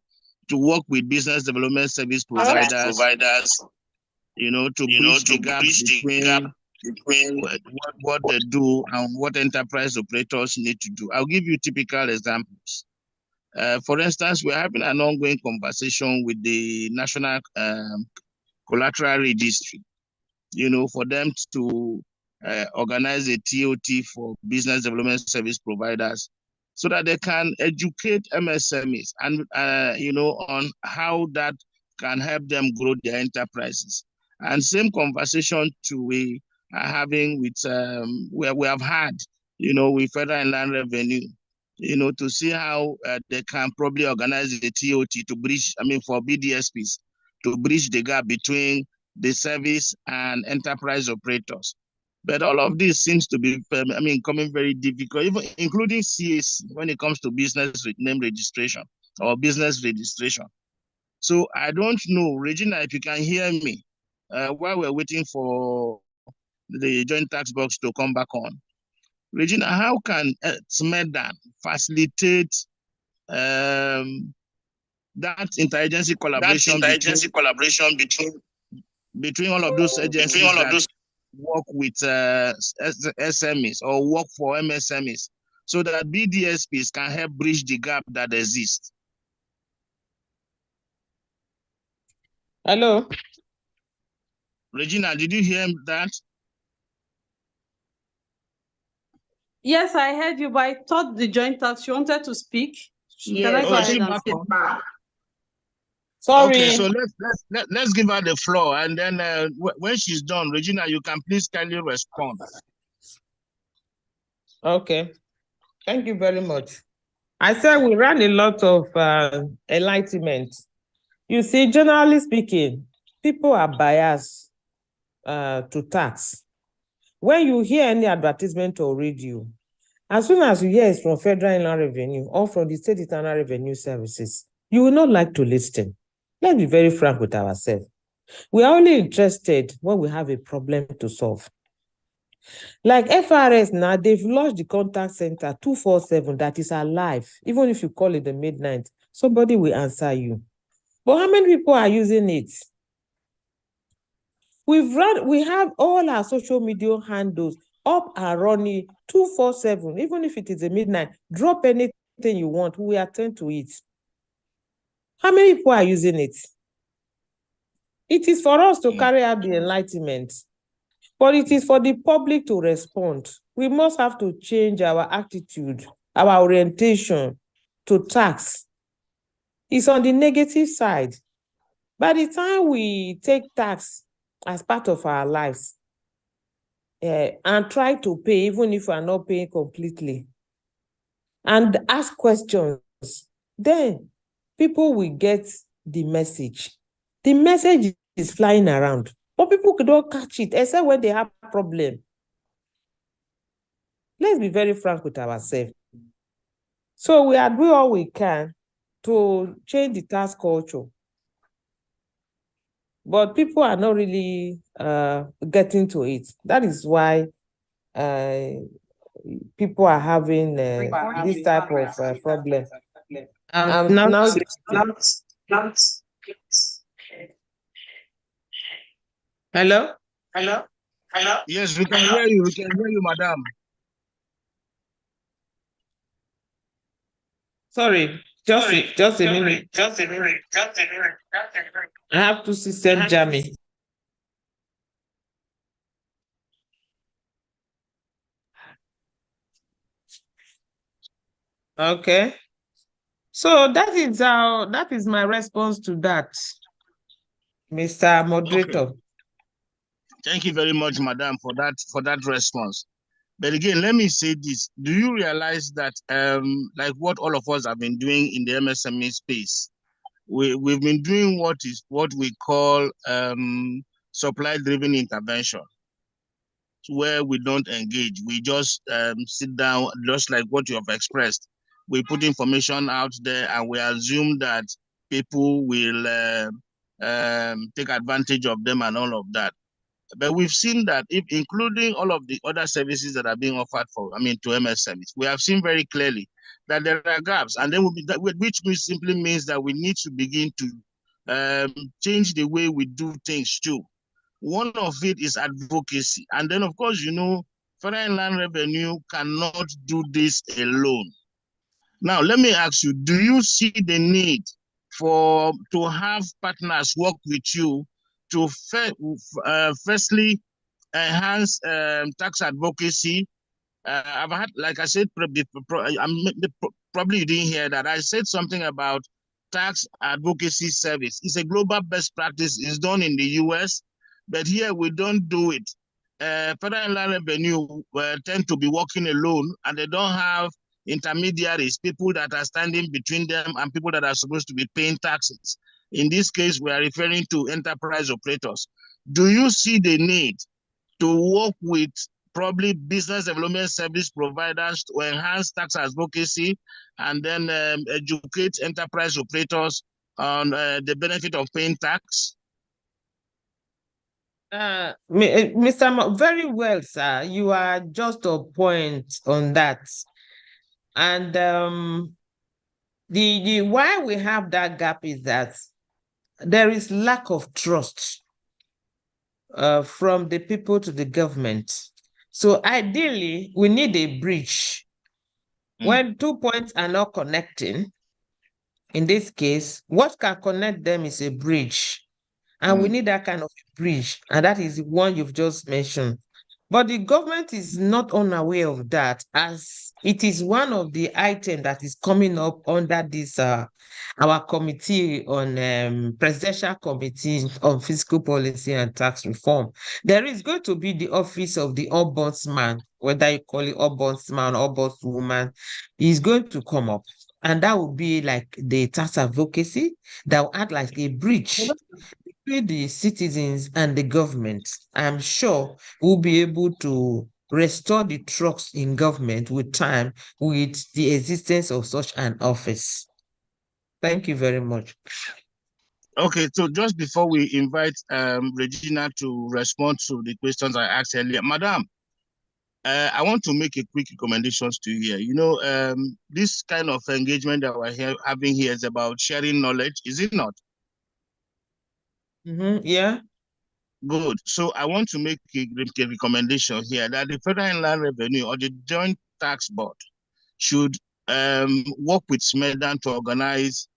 to work with business development service providers, you know, to bridge the gap between what they do and what enterprise operators need to do. I'll give you typical examples. For instance, we're having an ongoing conversation with the National Collateral Registry, you know, for them to organize a TOT for business development service providers so that they can educate MSMEs and, you know, on how that can help them grow their enterprises. And same conversation we are having with, where we have had with Federal Inland Revenue, to see how they can probably organize the TOT to bridge, for BDSPs, to bridge the gap between the service and enterprise operators. But all of this seems to be, coming very difficult, even including CAC when it comes to business name registration or business registration. So I don't know, Regina, if you can hear me, while we're waiting for the joint tax box to come back on. Regina, how can SMEDAN facilitate that interagency collaboration between all of those agencies that work with SMEs or work for MSMEs, so that BDSPs can help bridge the gap that exists? Hello? Regina, did you hear that? Yes, I heard you, but I thought the joint tax, she wanted to speak. Can I go ahead and say? Sorry. Okay, so let's give her the floor, and then when she's done, Regina, you can please kindly respond. Okay. Thank you very much. I said we ran a lot of enlightenment. You see, generally speaking, people are biased to tax. When you hear any advertisement or radio, as soon as you hear it's from Federal Inland Revenue or from the State Internal Revenue Services, you will not like to listen. Let's be very frank with ourselves. We are only interested when we have a problem to solve. Like FRS now, they've launched the contact center 247 that is alive. Even if you call it the midnight, somebody will answer you. But how many people are using it? We have all our social media handles up and running 247. Even if it is a midnight, drop anything you want, we attend to it. How many people are using it? It is for us to carry out the enlightenment, but it is for the public to respond. We must have to change our attitude, our orientation to tax. It's on the negative side. By the time we take tax as part of our lives and try to pay, even if we are not paying completely, and ask questions, then people will get the message. The message is flying around, but people don't catch it, except when they have a problem. Let's be very frank with ourselves. So we are doing all we can to change the tax culture. But people are not really getting to it. That is why people are having this type of problem. Hello? Yes, we can hear you. We can hear you, madam. Sorry, just a minute. I have two systems jamming. Okay. So that is my response to that, Mr. Moderator. Okay. Thank you very much, madam, for that response. But again, let me say this. Do you realize that like what all of us have been doing in the MSME space, we've been doing what we call supply-driven intervention, where we don't engage. We just sit down, just like what you have expressed. We put information out there and we assume that people will take advantage of them and all of that. But we've seen that, including all of the other services that are being offered to MSMEs, we have seen very clearly that there are gaps, and then which simply means that we need to begin to change the way we do things too. One of it is advocacy, and then of course, Federal Inland Revenue cannot do this alone. Now, let me ask you: do you see the need to have partners work with you to firstly enhance tax advocacy? I've had, like I said, probably you didn't hear that. I said something about tax advocacy service. It's a global best practice. It's done in the US, but here we don't do it. Federal Inland Revenue tend to be working alone, and they don't have intermediaries, people that are standing between them and people that are supposed to be paying taxes. In this case, we are referring to enterprise operators. Do you see the need to work with probably business development service providers to enhance tax advocacy and then educate enterprise operators on the benefit of paying tax? Mr. Very well, sir. You are just on point on that. And the why we have that gap is that there is lack of trust from the people to the government. So ideally, we need a bridge. When 2 points are not connecting, in this case, what can connect them is a bridge. And we need that kind of bridge. And that is the one you've just mentioned. But the government is not unaware of that, as it is one of the items that is coming up under this our committee on presidential committee on fiscal policy and tax reform. There is going to be the office of the ombudsman, whether you call it ombudsman or ombudswoman, is going to come up. And that will be like the tax advocacy that will act like a bridge between the citizens and the government. I'm sure we'll be able to restore the trust in government with time, with the existence of such an office. Thank you very much. Okay, so just before we invite Regina to respond to the questions I asked earlier, Madam, I want to make a quick recommendations to you here. You know, this kind of engagement that we're having here is about sharing knowledge, is it not? Yeah. Good. So I want to make a recommendation here that the Federal Inland Revenue or the Joint Tax Board should work with SMEDAN to organize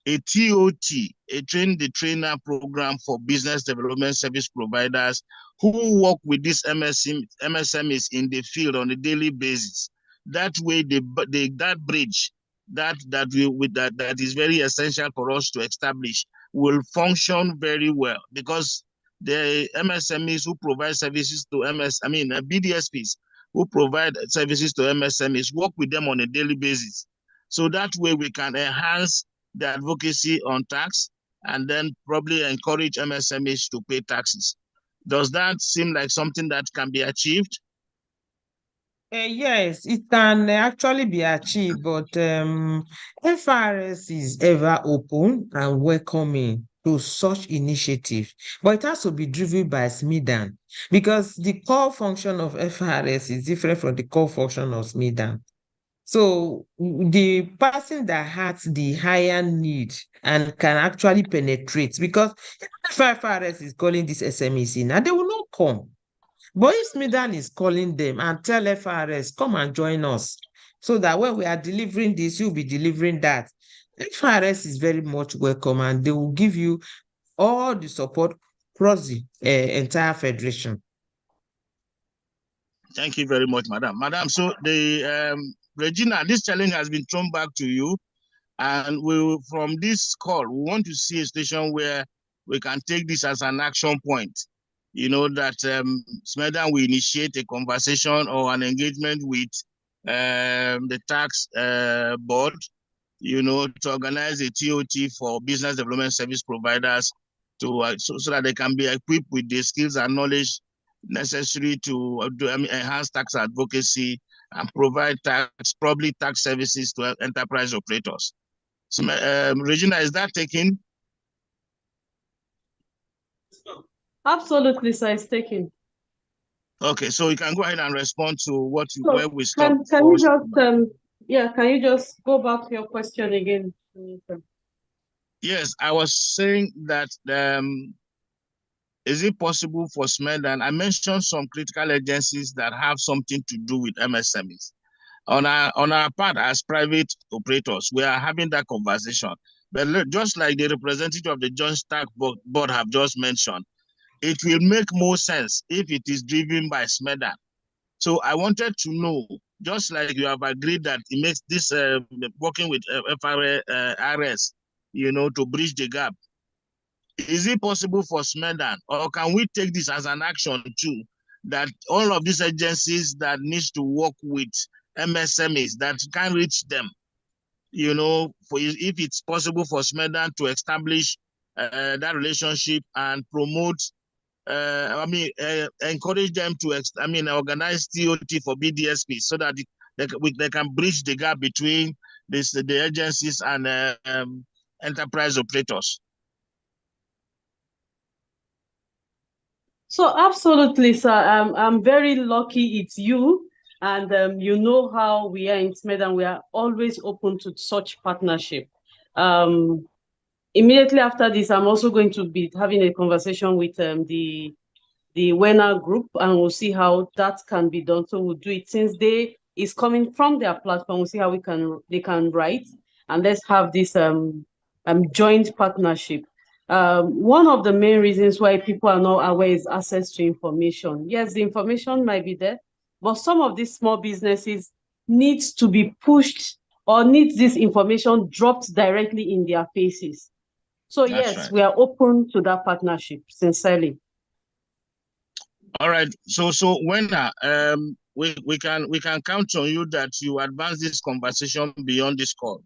a TOT, a train-the-trainer program for business development service providers who work with these MSMEs in the field on a daily basis. That way, that bridge that is very essential for us to establish will function very well, because the MSMEs who provide services to BDSPs who provide services to MSMEs work with them on a daily basis. So that way we can enhance the advocacy on tax and then probably encourage MSMEs to pay taxes. Does that seem like something that can be achieved? Yes, it can actually be achieved, but FRS is ever open and welcoming to such initiative. But it has to be driven by SMEDAN, because the core function of FRS is different from the core function of SMEDAN. So the person that has the higher need and can actually penetrate, because if FRS is calling this SMEs in, and they will not come. But if SMEDAN is calling them and tell FRS, come and join us, so that when we are delivering this, you'll be delivering that. FRS is very much welcome, and they will give you all the support across the entire federation. Thank you very much, Madam. Madam, so the Regina, this challenge has been thrown back to you, and from this call, we want to see a station where we can take this as an action point. You know, that SMEDAN will initiate a conversation or an engagement with the tax board, you know, to organize a TOT for business development service providers to so that they can be equipped with the skills and knowledge necessary to enhance tax advocacy and provide probably tax services to enterprise operators. So, Regina, is that taken? Absolutely, sir, it's taken. Okay, so you can go ahead and respond to where we stopped. Can you just can you just go back to your question again? Yes, I was saying that is it possible for SMEDAN? I mentioned some critical agencies that have something to do with MSMEs. On our part as private operators, we are having that conversation. But just like the representative of the Joint Tax Board have just mentioned, it will make more sense if it is driven by SMEDAN. So I wanted to know, just like you have agreed that it makes this working with FRS, you know, to bridge the gap. Is it possible for SMEDAN, or can we take this as an action too, that all of these agencies that needs to work with MSMEs that can reach them, you know, if it's possible for SMEDAN to establish that relationship and promote, encourage them to, organize TOT for BDSP so that they can bridge the gap between the agencies and enterprise operators. So absolutely, sir. I'm very lucky it's you, and you know how we are in SMED, and we are always open to such partnership. Immediately after this, I'm also going to be having a conversation with the WenA group, and we'll see how that can be done. So we'll do it since is coming from their platform. We'll see how they can write, and let's have this joint partnership. One of the main reasons why people are not aware is access to information. Yes, the information might be there, but some of these small businesses needs to be pushed or needs this information dropped directly in their faces. So That's yes, right. we are open to that partnership, sincerely. All right. So WenA, we can count on you that you advance this conversation beyond this call.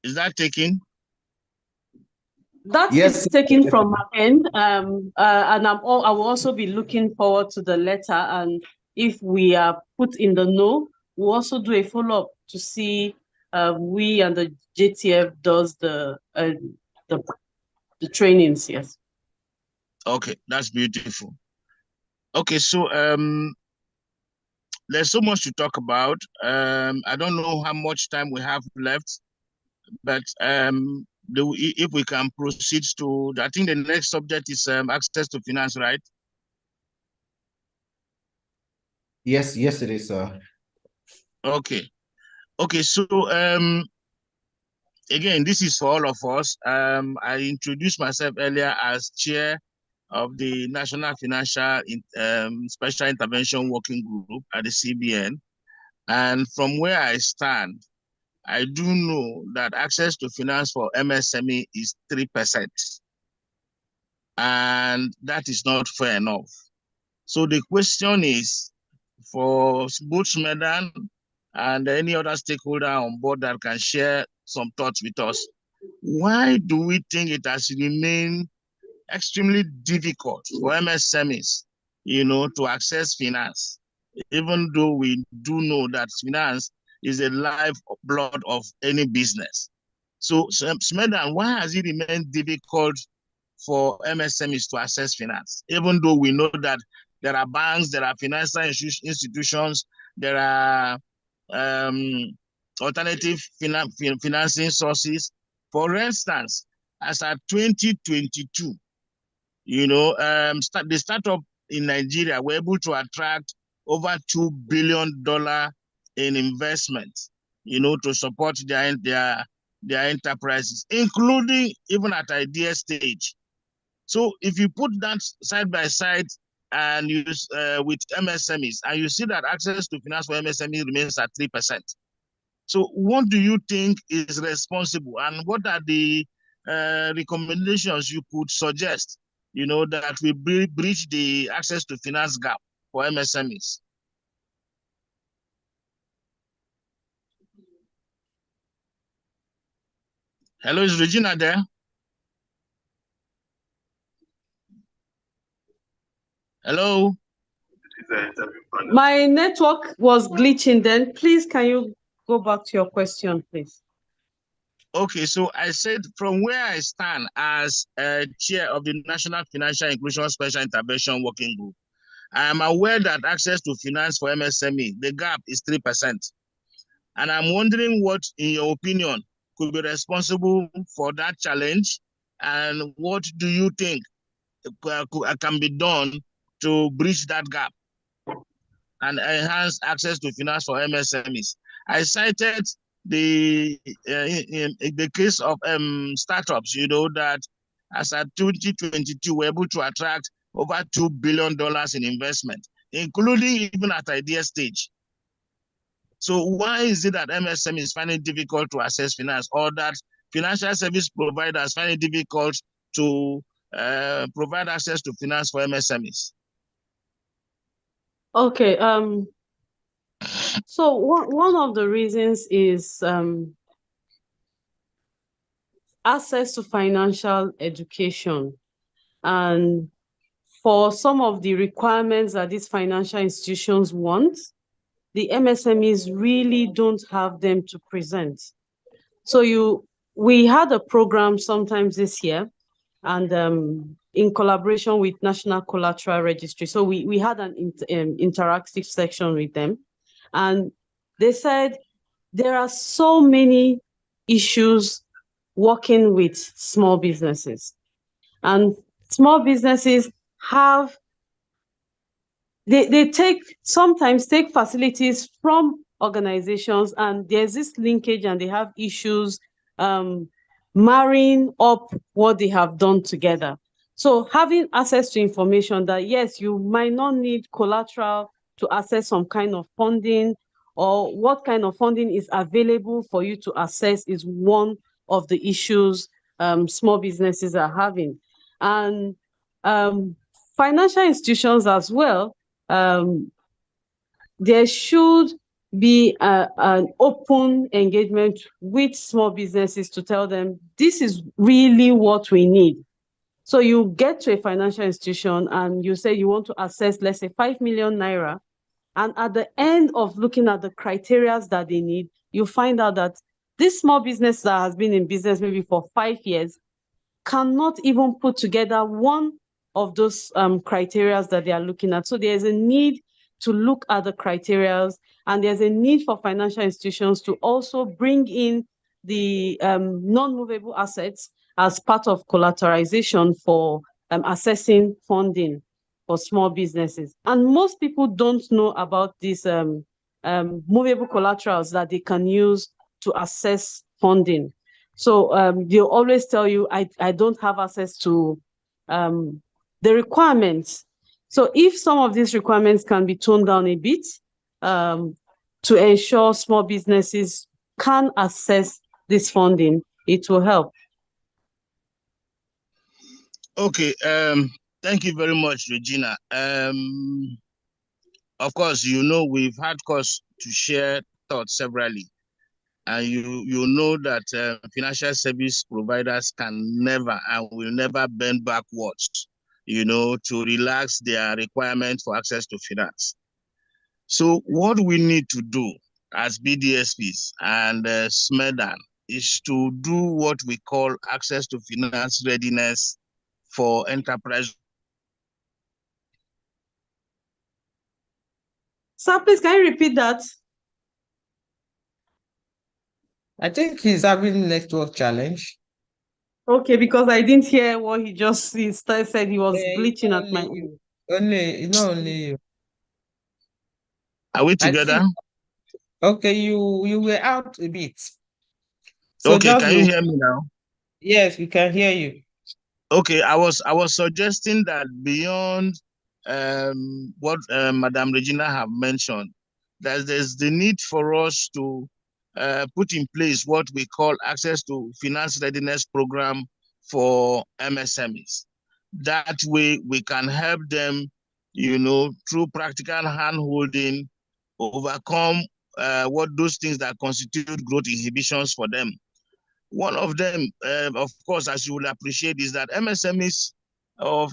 Is that taken? That is taken from my end, and I will also be looking forward to the letter. And if we are put in the know, we'll also do a follow-up to see we and the JTF does the trainings. Yes. Okay, that's beautiful. Okay, so there's so much to talk about. I don't know how much time we have left, but if we can proceed to, I think the next subject is access to finance, right? Yes, it is, sir. Okay. So again, this is for all of us. I introduced myself earlier as chair of the National Financial Special Intervention Working Group at the CBN. And from where I stand, I do know that access to finance for MSME is 3%. And that is not fair enough. So the question is for both SMEDAN and any other stakeholder on board that can share some thoughts with us, why do we think it has remained extremely difficult for MSMEs, to access finance, even though we do know that finance is a lifeblood of any business? So, SMEDAN, why has it remained difficult for MSMEs to access finance, even though we know that there are banks, there are financial institutions, there are alternative financing sources? For instance, as at 2022, the startup in Nigeria were able to attract over $2 billion in investment, to support their enterprises, including even at idea stage. So if you put that side by side and use with MSMEs, and you see that access to finance for MSMEs remains at 3%. So what do you think is responsible, and what are the recommendations you could suggest, that we bridge the access to finance gap for MSMEs? Hello, is Regina there? Hello? My network was glitching then. Please, can you go back to your question, please? Okay, so I said from where I stand as chair of the National Financial Inclusion Special Intervention Working Group, I am aware that access to finance for MSME, the gap is 3%. And I'm wondering what, in your opinion, could be responsible for that challenge, and what do you think can be done to bridge that gap and enhance access to finance for MSMEs? I cited in the case of startups, that as at 2022, we're able to attract over $2 billion in investment, including even at idea stage. So why is it that MSMEs is finding it difficult to access finance, or that financial service providers find it difficult to provide access to finance for MSMEs? Okay. So one of the reasons is access to financial education, and for some of the requirements that these financial institutions want, the MSMEs really don't have them to present. So we had a program sometimes this year, and in collaboration with National Collateral Registry. So we had an interactive section with them, and they said there are so many issues working with small businesses, and small businesses have they sometimes take facilities from organizations, and there's this linkage, and they have issues marrying up what they have done together. So having access to information that, yes, you might not need collateral to access some kind of funding, or what kind of funding is available for you to access, is one of the issues small businesses are having. And financial institutions as well, there should be an open engagement with small businesses to tell them this is really what we need. So you get to a financial institution and you say you want to access, let's say, 5 million naira. And at the end of looking at the criteria that they need, you find out that this small business that has been in business maybe for 5 years cannot even put together one of those criteria that they are looking at. So there's a need to look at the criteria, and there's a need for financial institutions to also bring in the non-movable assets as part of collateralization for assessing funding for small businesses. And most people don't know about these movable collaterals that they can use to assess funding. So they'll always tell you, I don't have access to the requirements. So if some of these requirements can be toned down a bit to ensure small businesses can access this funding, it will help. Okay, thank you very much, Regina. Of course, you know we've had cause to share thoughts severally, and you know that financial service providers can never and will never bend backwards, to relax their requirement for access to finance. So what we need to do as BDSPs and SMEDAN is to do what we call access to finance readiness for enterprise. Sir, please, can you repeat that? I think he's having network challenge. Okay, because I didn't hear what he just said. He was glitching at my end. Not only you. Are we together? Okay, you were out a bit. So okay, can you hear me now? Yes, we can hear you. Okay, I was suggesting that beyond what Madam Regina have mentioned, that there's the need for us to put in place what we call access to finance readiness program for MSMEs. That way we can help them, through practical hand-holding, overcome what those things that constitute growth inhibitions for them. One of them, of course, as you will appreciate, is that MSMEs of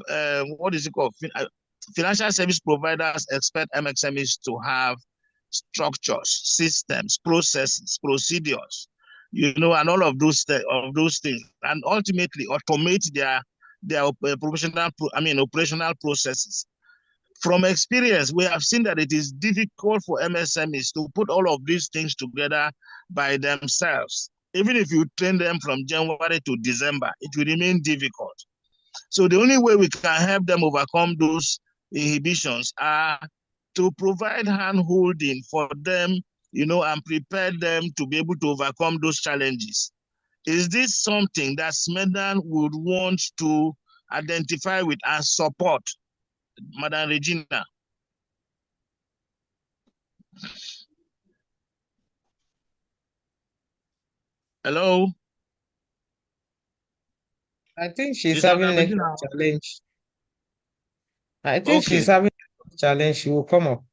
financial service providers expect MSMEs to have structures, systems, processes, procedures, and all of those things, and ultimately automate their operational processes. From experience, we have seen that it is difficult for MSMEs to put all of these things together by themselves. Even if you train them from January to December, it will remain difficult. So the only way we can help them overcome those inhibitions are to provide hand-holding for them, and prepare them to be able to overcome those challenges. Is this something that SMEDAN would want to identify with and support? Madam Regina. Hello? I think she's having a challenge. I think she's having a challenge. She will come up.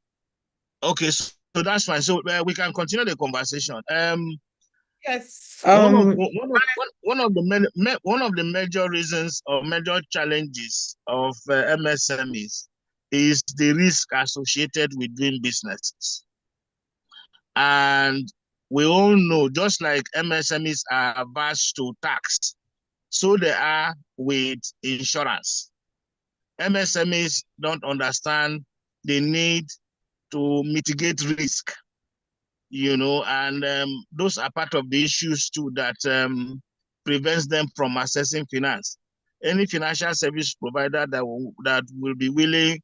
Okay, so that's fine. So we can continue the conversation. Yes. One of the major reasons or major challenges of MSMEs is the risk associated with doing businesses. And we all know, just like MSMEs are averse to tax, so they are with insurance. MSMEs don't understand the need to mitigate risk, and those are part of the issues too that prevents them from accessing finance. Any financial service provider that will be willing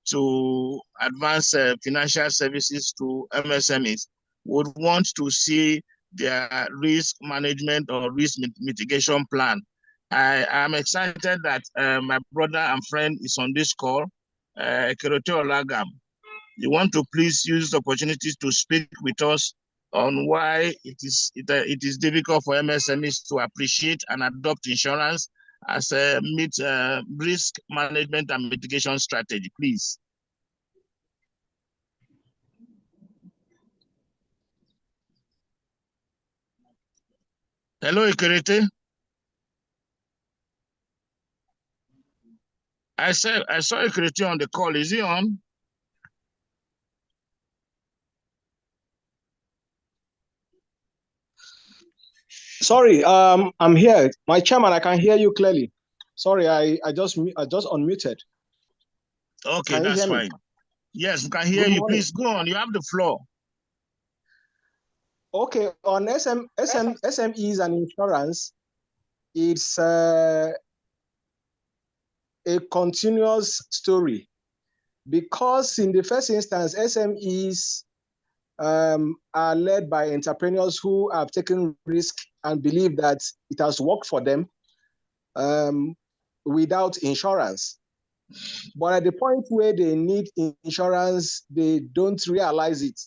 to advance financial services to MSMEs would want to see their risk management or risk mitigation plan. I am excited that my brother and friend is on this call, Kerote Olagam. You want to please use the opportunity to speak with us on why it is difficult for MSMEs to appreciate and adopt insurance as a risk management and mitigation strategy, please. Hello, Ikerete. I saw Ikerete on the call. Is he on? Sorry, I'm here. My chairman, I can hear you clearly. Sorry, I just unmuted. Okay, that's fine. Yes, we can hear you. Please go on. You have the floor. Okay, on SMEs and insurance, it's a continuous story because in the first instance, SMEs are led by entrepreneurs who have taken risk and believe that it has worked for them without insurance. But at the point where they need insurance, they don't realize it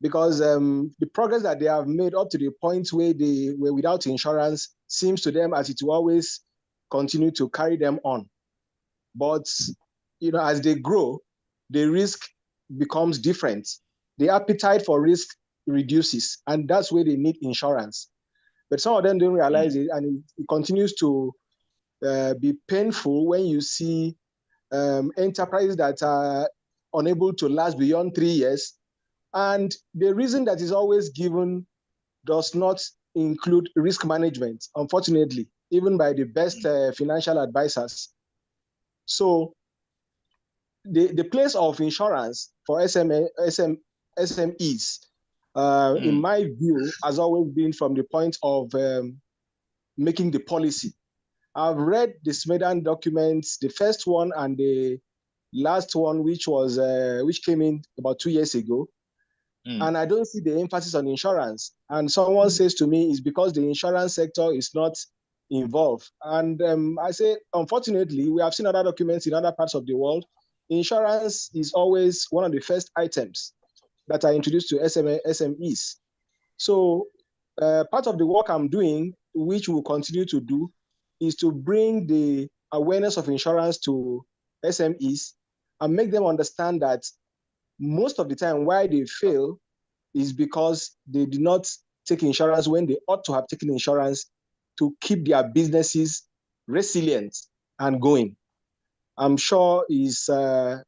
because the progress that they have made up to the point where they were without insurance seems to them as it will always continue to carry them on. But as they grow, the risk becomes different. The appetite for risk reduces, and that's where they need insurance. But some of them don't realize it, and it continues to be painful when you see enterprises that are unable to last beyond 3 years. And the reason that is always given does not include risk management, unfortunately, even by the best financial advisors. So the place of insurance for SMEs, in my view, has always been from the point of making the policy. I've read the Smedan documents, the first one and the last one, which came in about 2 years ago. And I don't see the emphasis on insurance. And someone says to me, it's because the insurance sector is not involved. And I say, unfortunately, we have seen other documents in other parts of the world. Insurance is always one of the first items that are introduced to SMEs. So part of the work I'm doing, which we'll continue to do, is to bring the awareness of insurance to SMEs and make them understand that most of the time why they fail is because they did not take insurance when they ought to have taken insurance to keep their businesses resilient and going. I'm sure is a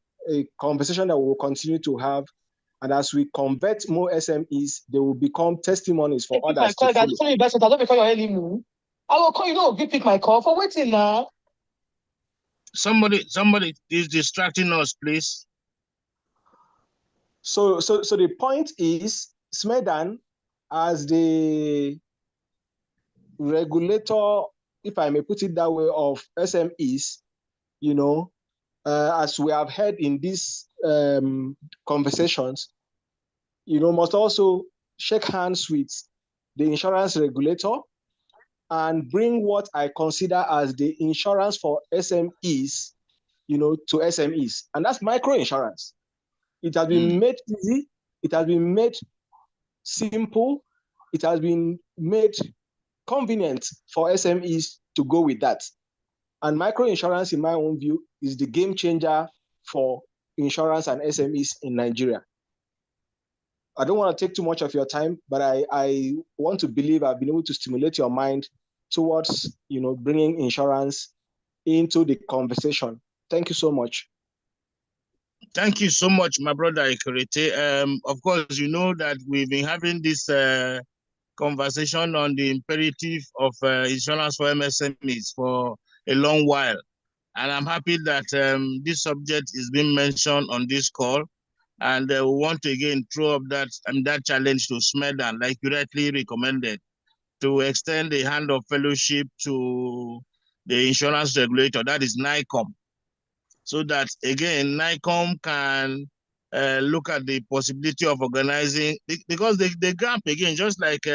conversation that we'll continue to have. And as we convert more SMEs, they will become testimonies for others to follow. I will call you, no, you pick my call for waiting now. Somebody is distracting us, please. So the point is, Smedan, as the regulator, if I may put it that way, of SMEs, as we have heard in these conversations, must also shake hands with the insurance regulator and bring what I consider as the insurance for SMEs, to SMEs. And that's micro insurance. It has been made easy. It has been made simple. It has been made convenient for SMEs to go with that. And micro insurance, in my own view, is the game changer for insurance and SMEs in Nigeria. I don't want to take too much of your time, but I want to believe I've been able to stimulate your mind towards, bringing insurance into the conversation. Thank you so much. Thank you so much, my brother Ikorete. Of course, you know that we've been having this conversation on the imperative of insurance for MSMEs for a long while. And I'm happy that this subject is being mentioned on this call. And we want to again throw up that challenge to SMEDAN, like you rightly recommended, to extend the hand of fellowship to the insurance regulator, that is NICOM, so that again NICOM can look at the possibility of organizing, because the gap again, just like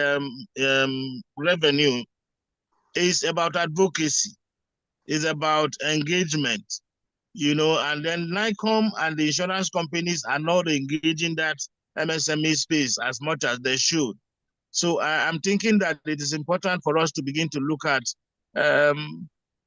revenue, is about advocacy, is about engagement, and then NICOM and the insurance companies are not engaging that MSME space as much as they should. So I'm thinking that it is important for us to begin to look at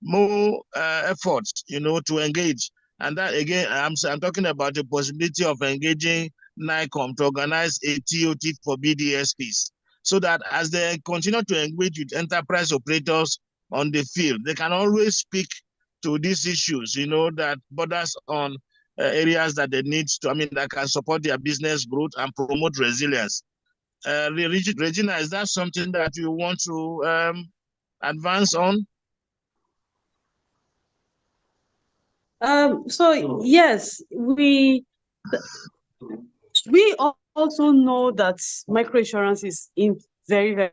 more efforts, to engage. And that again, I'm talking about the possibility of engaging NICOM to organize a TOT for BDSPs, so that as they continue to engage with enterprise operators on the field, they can always speak to these issues, that borders on areas that they need to, that can support their business growth and promote resilience. Regina, is that something that you want to advance on? So yes, we also know that microinsurance is very, very,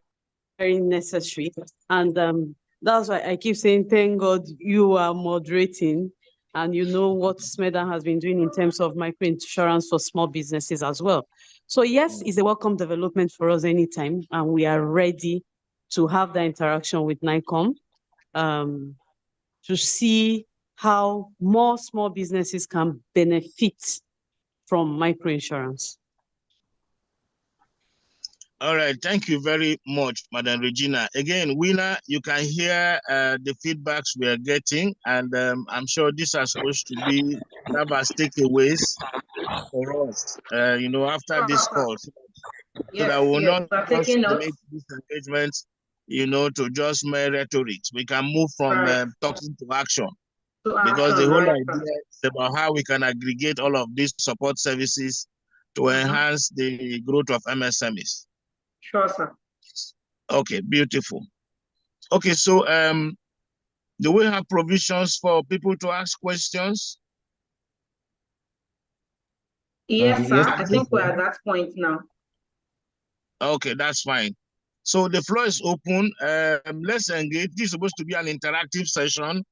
very necessary, and that's why I keep saying, thank God you are moderating, and you know what SMEDAN has been doing in terms of microinsurance for small businesses as well. So yes, it's a welcome development for us anytime, and we are ready to have the interaction with NICOM to see how more small businesses can benefit from microinsurance. All right, thank you very much, Madam Regina. Again, WenA, you can hear the feedbacks we are getting, and I'm sure these are supposed to be as takeaways for us, after this call, so that we will not just limit this engagement, to just mere rhetoric. We can move from talking to action, because the whole idea is about how we can aggregate all of these support services to enhance the growth of MSMEs. Sure, sir. Okay, beautiful. Okay, so do we have provisions for people to ask questions? Yes, sir. I think we're at that point now. Okay, that's fine. So the floor is open. Let's engage. This is supposed to be an interactive session.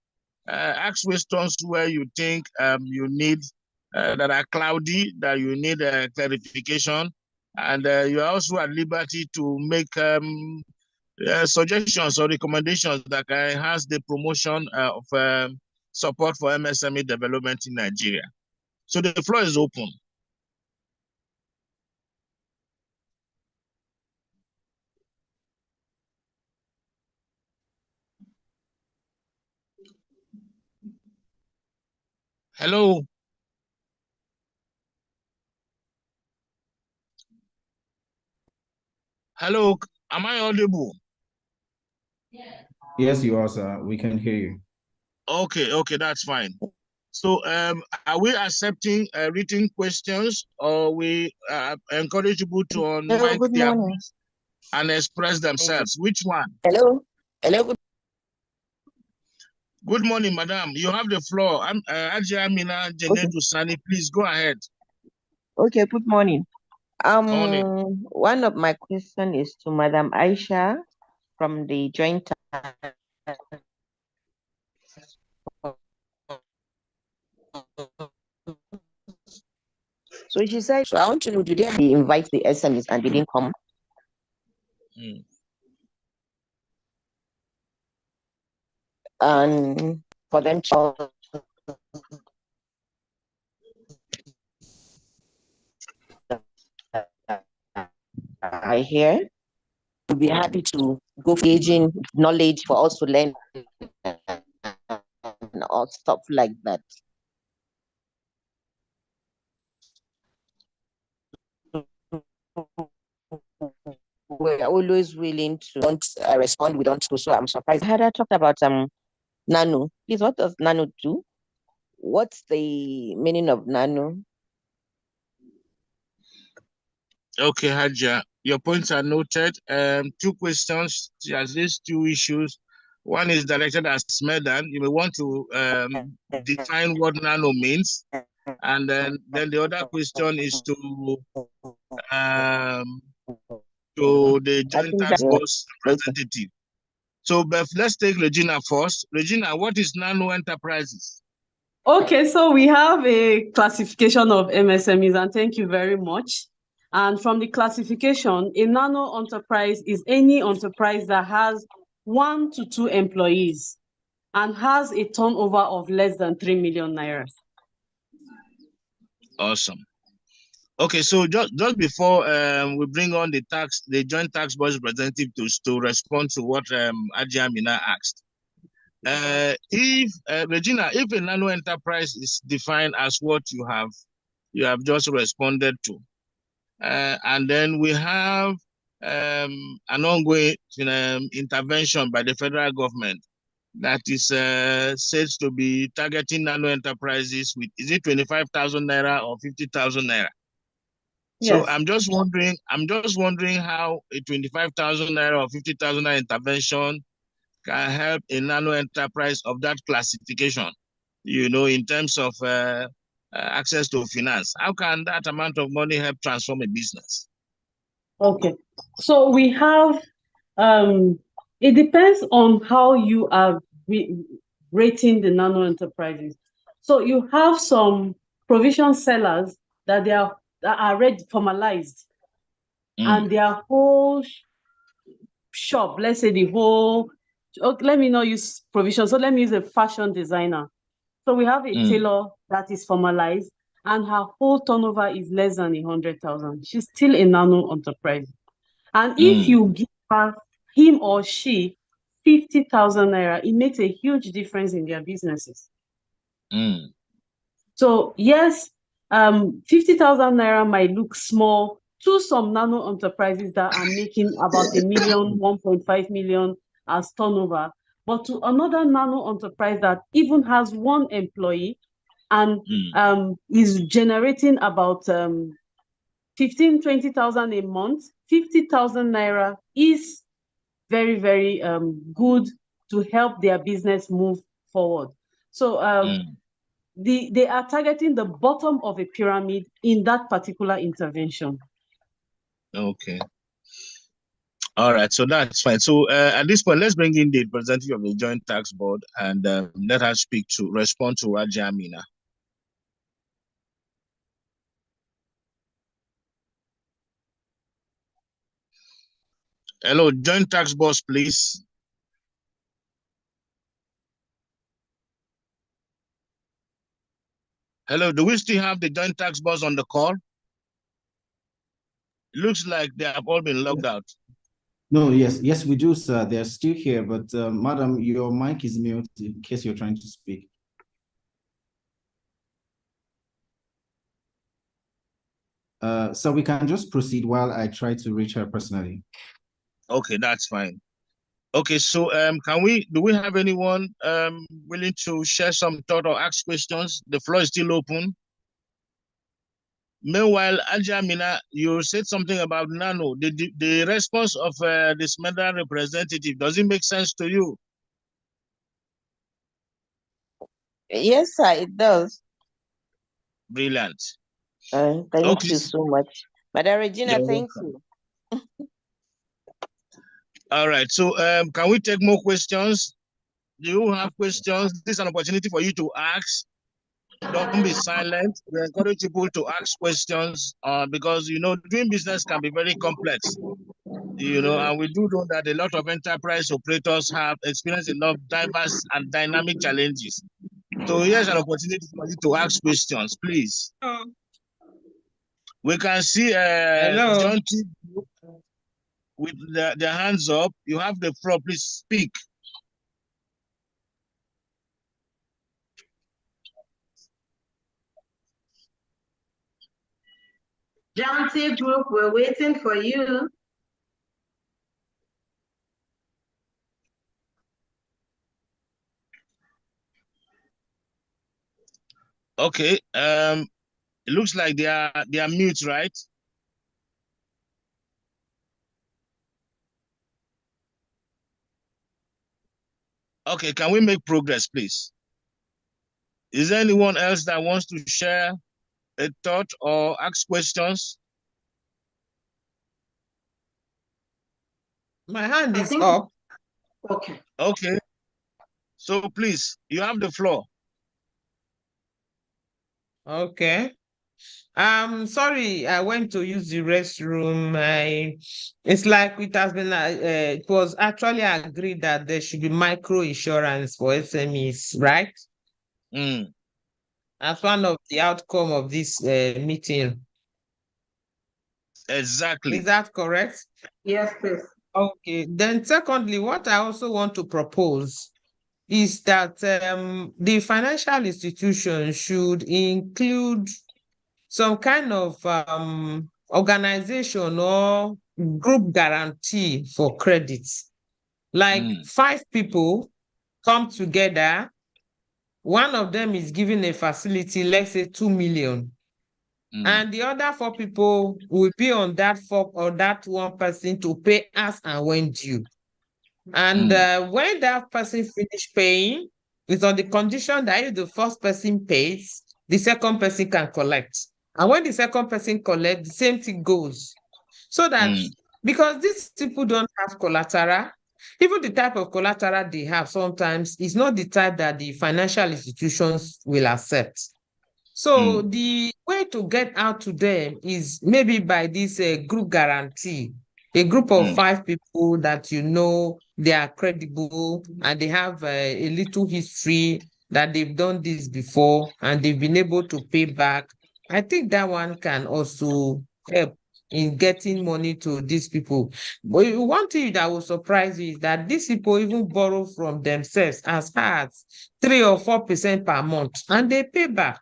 Ask questions where you think you need that are cloudy, that you need clarification, and you are also at liberty to make suggestions or recommendations that can enhance the promotion of support for MSME development in Nigeria. So the floor is open. Hello. Hello, am I audible? Yes, you are, sir. We can hear you. Okay, that's fine. So are we accepting written questions, or we encourage people to unmic their voice and express themselves? Which one? Hello. Hello. Good morning, madam. You have the floor. I'm Ajay Amina Jenedu Sani. Please go ahead. Okay, good morning. Morning. One of my questions is to Madam Aisha from the Joint So she said, so I want to know, did they invite the SMEs and they didn't come? And for them to I hear, we'll be happy to go gauging knowledge for us to learn and all stuff like that. always willing to don't respond. We don't do so. I'm surprised. Hada talked about nano. Please, what does nano do? What's the meaning of nano? Okay, Haja, your points are noted. Two questions. She has raised two issues. One is directed at Smedan. You may want to define what nano means. And then the other question is to the Joint Task Force representative. So, Beth, let's take Regina first. Regina, what is nano enterprises? Okay, so we have a classification of MSMEs, and thank you very much. And from the classification, a nano enterprise is any enterprise that has 1 to 2 employees and has a turnover of less than 3 million naira. Awesome. Okay, so just before we bring on the Joint Tax Board representative to respond to what Ajamina asked. If Regina, if a nano enterprise is defined as what you have just responded to, and then we have an ongoing intervention by the federal government that is said to be targeting nano enterprises with, is it 25,000 naira or 50,000 naira? So Yes. I'm just wondering how a 25,000 naira or 50,000 naira intervention can help a nano enterprise of that classification, in terms of access to finance. How can that amount of money help transform a business? Okay, so we have, it depends on how you are rating the nano enterprises. So you have some provision sellers that are already formalized, and their whole shop, let's say let me not use provision, so let me use a fashion designer. So we have a tailor that is formalized and her whole turnover is less than 100,000. She's still a nano enterprise. And if you give him or she 50,000 naira, it makes a huge difference in their businesses. So yes, 50,000 naira might look small to some nano enterprises that are making about 1 million, 1.5 million as turnover. But to another nano enterprise that even has 1 employee and is generating about 15, 20,000 a month, 50,000 naira is very, very good to help their business move forward. So they are targeting the bottom of a pyramid in that particular intervention. Okay. All right, so that's fine. So at this point, let's bring in the representative of the Joint Tax Board and let her respond to Rajamina. Hello, Joint Tax Boss, please. Hello, do we still have the Joint Tax Boss on the call? Looks like they have all been logged out. No, yes, we do, sir. They're still here, but madam, your mic is muted in case you're trying to speak. So we can just proceed while I try to reach her personally. Okay, that's fine. Okay, so do we have anyone willing to share some thought or ask questions? The floor is still open. Meanwhile, Ajamina, you said something about nano. The response of this Smeda representative, does it make sense to you? Yes, sir, it does. Brilliant. Thank you so much. Madam Regina, thank you. All right, so can we take more questions? Do you have questions? This is an opportunity for you to ask. Don't be silent. We encourage people to ask questions because, doing business can be very complex, and we do know that a lot of enterprise operators have experienced a lot of diverse and dynamic challenges. So here's an opportunity for you to ask questions, please. We can see John T. with their hands up. You have the floor, please speak. John T. Group, we're waiting for you. Okay. It looks like they are mute, right? Okay, can we make progress, please? Is there anyone else that wants to share a thought or ask questions? My hand is up. Okay. Okay. So please, you have the floor. Okay. Sorry, I went to use the restroom. It's like it has been, it was actually agreed that there should be micro insurance for SMEs, right? As one of the outcome of this meeting. Exactly. Is that correct? Yes, please. Okay. Then secondly, what I also want to propose is that the financial institution should include some kind of organization or group guarantee for credit. Like 5 people come together, one of them is given a facility, let's say 2 million. And the other 4 people will be on that 4 or that one person to pay as and when due. And when that person finish paying, it's on the condition that if the first person pays, the second person can collect. And when the second person collects, the same thing goes. So that because these people don't have collateral, even the type of collateral they have sometimes is not the type that the financial institutions will accept. So the way to get out to them is maybe by this group guarantee, a group of 5 people that you know they are credible and they have a little history that they've done this before and they've been able to pay back. I think that one can also help in getting money to these people. But one thing that will surprise you is that these people even borrow from themselves as high as 3 or 4% per month and they pay back,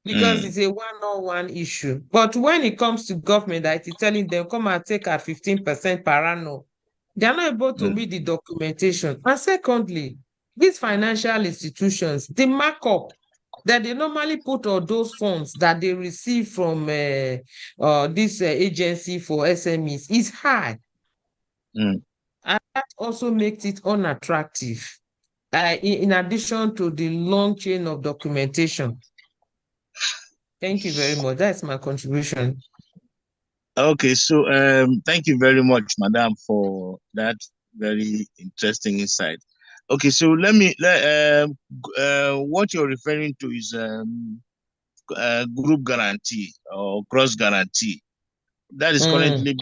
because it's a one-on-one issue. But when it comes to government that is telling them, come and take at 15% per annum, they are not able to meet the documentation. And secondly, these financial institutions, the markup that they normally put on those funds that they receive from this agency for SMEs is high. And that also makes it unattractive, in addition to the long chain of documentation. Thank you very much. That's my contribution. Okay, so thank you very much, Madam, for that very interesting insight. Okay, so what you're referring to is group guarantee or cross guarantee. That is currently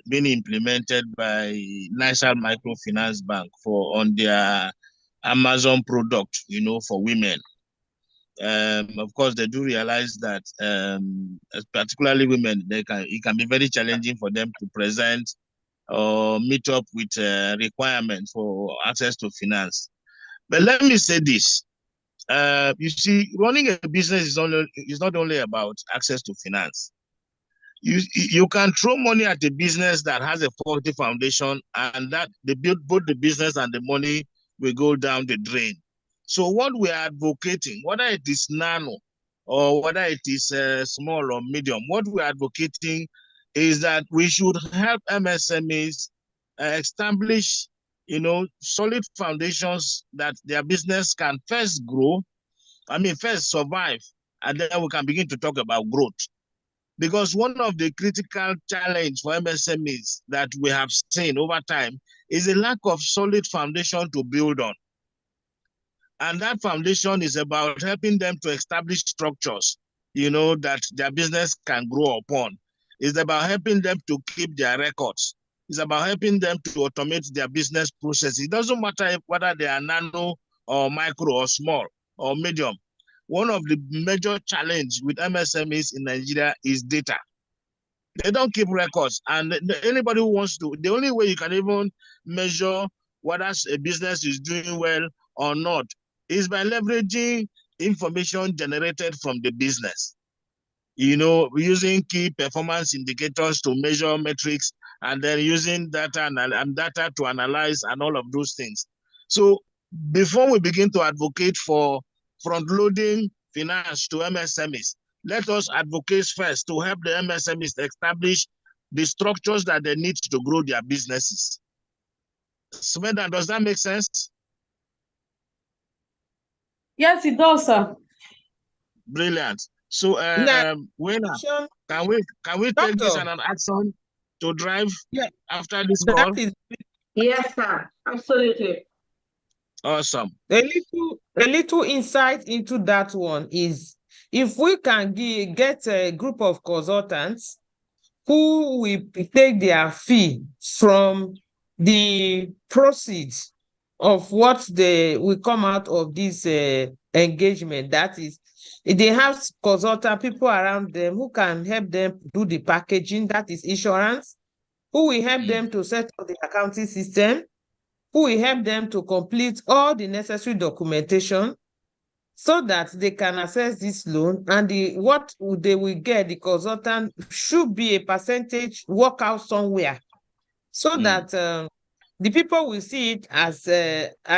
being implemented by National Microfinance Bank on their Amazon product, for women. Of course, they do realize that, particularly women, it can be very challenging for them to present or meet up with requirements for access to finance. But let me say this: you see, running a business is not only about access to finance. You can throw money at a business that has a faulty foundation, and that both the business and the money will go down the drain. So what we are advocating, whether it is nano or whether it is small or medium, what we are advocating is that we should help MSMEs establish, solid foundations that their business can first survive, and then we can begin to talk about growth. Because one of the critical challenges for MSMEs that we have seen over time is a lack of solid foundation to build on. And that foundation is about helping them to establish structures, that their business can grow upon. It's about helping them to keep their records. It's about helping them to automate their business processes. It doesn't matter whether they are nano or micro or small or medium. One of the major challenges with MSMEs in Nigeria is data. They don't keep records, and anybody who wants to, the only way you can even measure whether a business is doing well or not is by leveraging information generated from the business. Using key performance indicators to measure metrics, and then using data and data to analyze and all of those things. So before we begin to advocate for front-loading finance to MSMEs. Let us advocate first to help the MSMEs establish the structures that they need to grow their businesses. Smeda, does that make sense? Yes, it does, sir. Brilliant. So, WenA, can we take this as an action to drive after this call? Yes, sir. Absolutely. Awesome. A little insight into that one is if we can get a group of consultants who will take their fee from the proceeds of what will come out of this engagement. That is, if they have consultant people around them who can help them do the packaging, that is insurance, who will help them to set up the accounting system, who will help them to complete all the necessary documentation so that they can access this loan, and what they will get, the consultant should be a percentage work out somewhere so that the people will see it as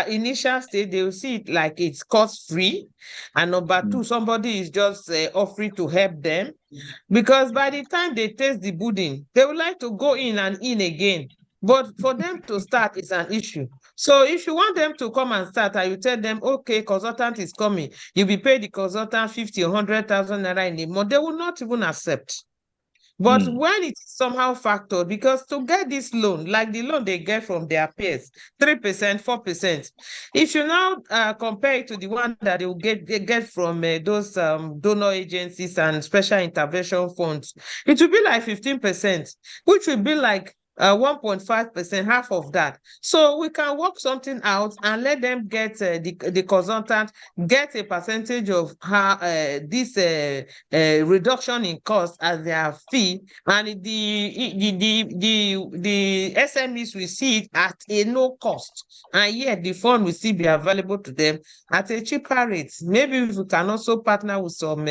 initial stage, they will see it like it's cost-free. And number two, somebody is just offering to help them, because by the time they taste the pudding, they would like to go in and in again. But for them to start is an issue. So if you want them to come and start, and you tell them, okay, consultant is coming, you'll be paid the consultant 50 or 100,000 naira in a month, they will not even accept. But when it's somehow factored, because to get this loan, like the loan they get from their peers, 3%, 4%, if you now compare it to the one that they will get from those donor agencies and special intervention funds, it will be like 15%, which will be like 1.5%, half of that. So we can work something out and let them get the consultant get a percentage of this reduction in cost as their fee, and the SMEs will see it at a no cost, and yet the fund will still be available to them at a cheaper rate. Maybe if we can also partner with some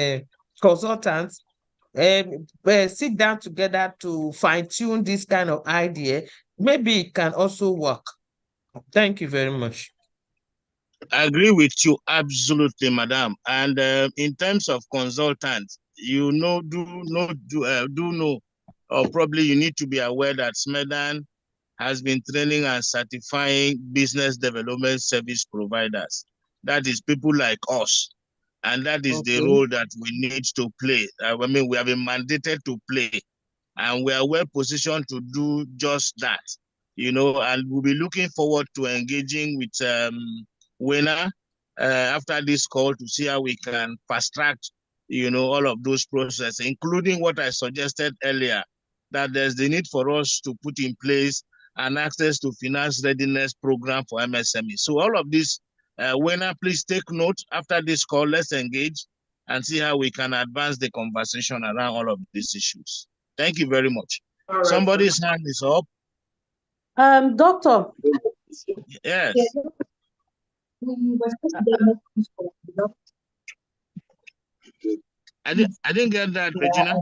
consultants, sit down together to fine-tune this kind of idea, maybe it can also work. Thank you very much. I agree with you absolutely, madam. And in terms of consultants, you know, or probably you need to be aware that SMEDAN has been training and certifying business development service providers. That is people like us. And that is the role that we need to play. I mean, we have been mandated to play, and we are well positioned to do just that, you know, and we'll be looking forward to engaging with WenA after this call to see how we can fast track, you know, all of those processes, including what I suggested earlier, that there's the need for us to put in place an access to finance readiness program for MSME. So all of this, WenA, please take note after this call. Let's engage and see how we can advance the conversation around all of these issues. Thank you very much. All right, Somebody's hand is up. Doctor. Yes. I didn't get that, Regina.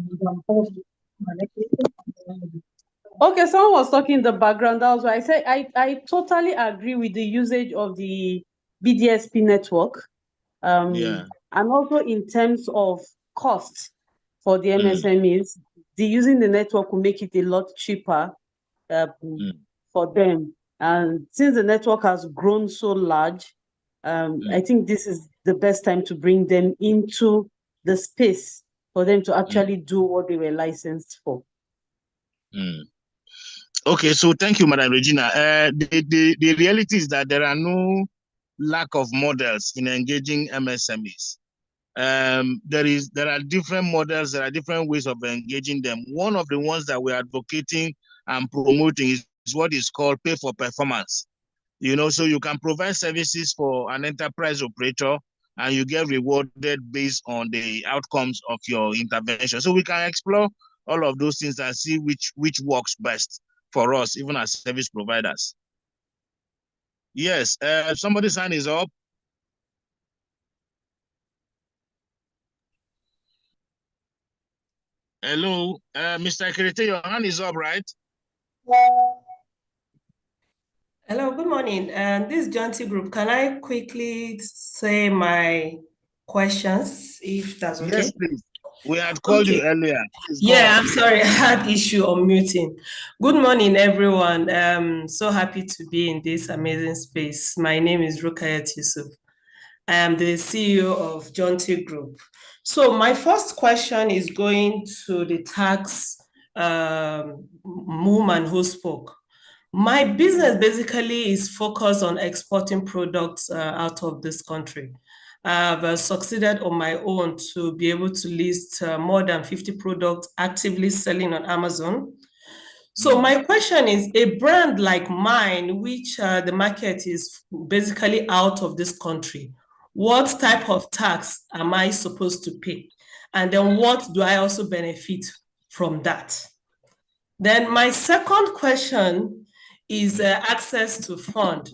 Okay, someone was talking in the background. That was why I said I totally agree with the usage of the BDSP network. And also in terms of cost for the MSMEs, using the network will make it a lot cheaper for them. And since the network has grown so large, I think this is the best time to bring them into the space for them to actually do what they were licensed for. Okay, so thank you, Madam Regina. The reality is that there are no lack of models in engaging MSMEs. There are different models, there are different ways of engaging them. One of the ones that we're advocating and promoting is what is called pay for performance. You know, so you can provide services for an enterprise operator and you get rewarded based on the outcomes of your intervention. So we can explore all of those things and see which works best for us, even as service providers. Yes, somebody's hand is up. Hello, Mr. Kirite, your hand is up, right? Hello, good morning. This Janti Group, can I quickly say my questions, if that's okay. Yes, please. We had called you earlier. Please go Yeah, on. I'm sorry, I had issue on muting. Good morning, everyone. So happy to be in this amazing space. My name is Rukayat Yusuf. I am the CEO of Jonty Group. So my first question is going to the tax woman who spoke. My business basically is focused on exporting products out of this country. I've succeeded on my own to be able to list more than 50 products actively selling on Amazon. So my question is, a brand like mine, which the market is basically out of this country, what type of tax am I supposed to pay? And then what do I also benefit from that? Then my second question is access to fund.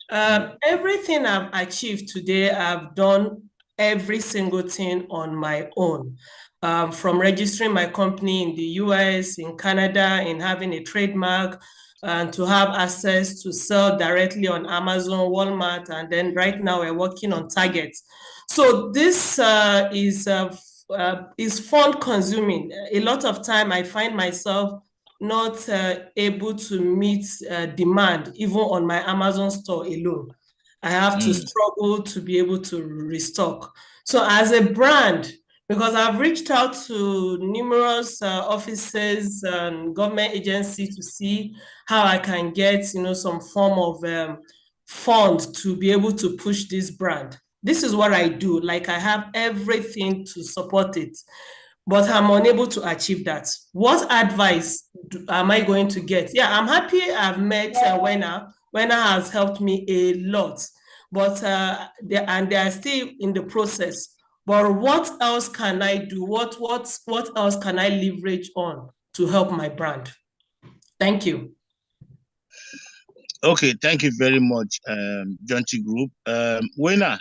Everything I've achieved today, I've done every single thing on my own. From registering my company in the US, in Canada, in having a trademark, and to have access to sell directly on Amazon, Walmart, and then right now we're working on Target. So this is fund consuming. A lot of time I find myself not able to meet demand even on my Amazon store alone. I have to struggle to be able to restock. So as a brand, because I've reached out to numerous offices and government agencies to see how I can get, some form of fund to be able to push this brand. This is what I do. Like, I have everything to support it, but I'm unable to achieve that. What advice am I going to get? Yeah, I'm happy I've met WenA. WenA has helped me a lot, but they are still in the process. But what else can I do? What else can I leverage on to help my brand? Thank you. Okay, thank you very much, Jonty Group. WenA.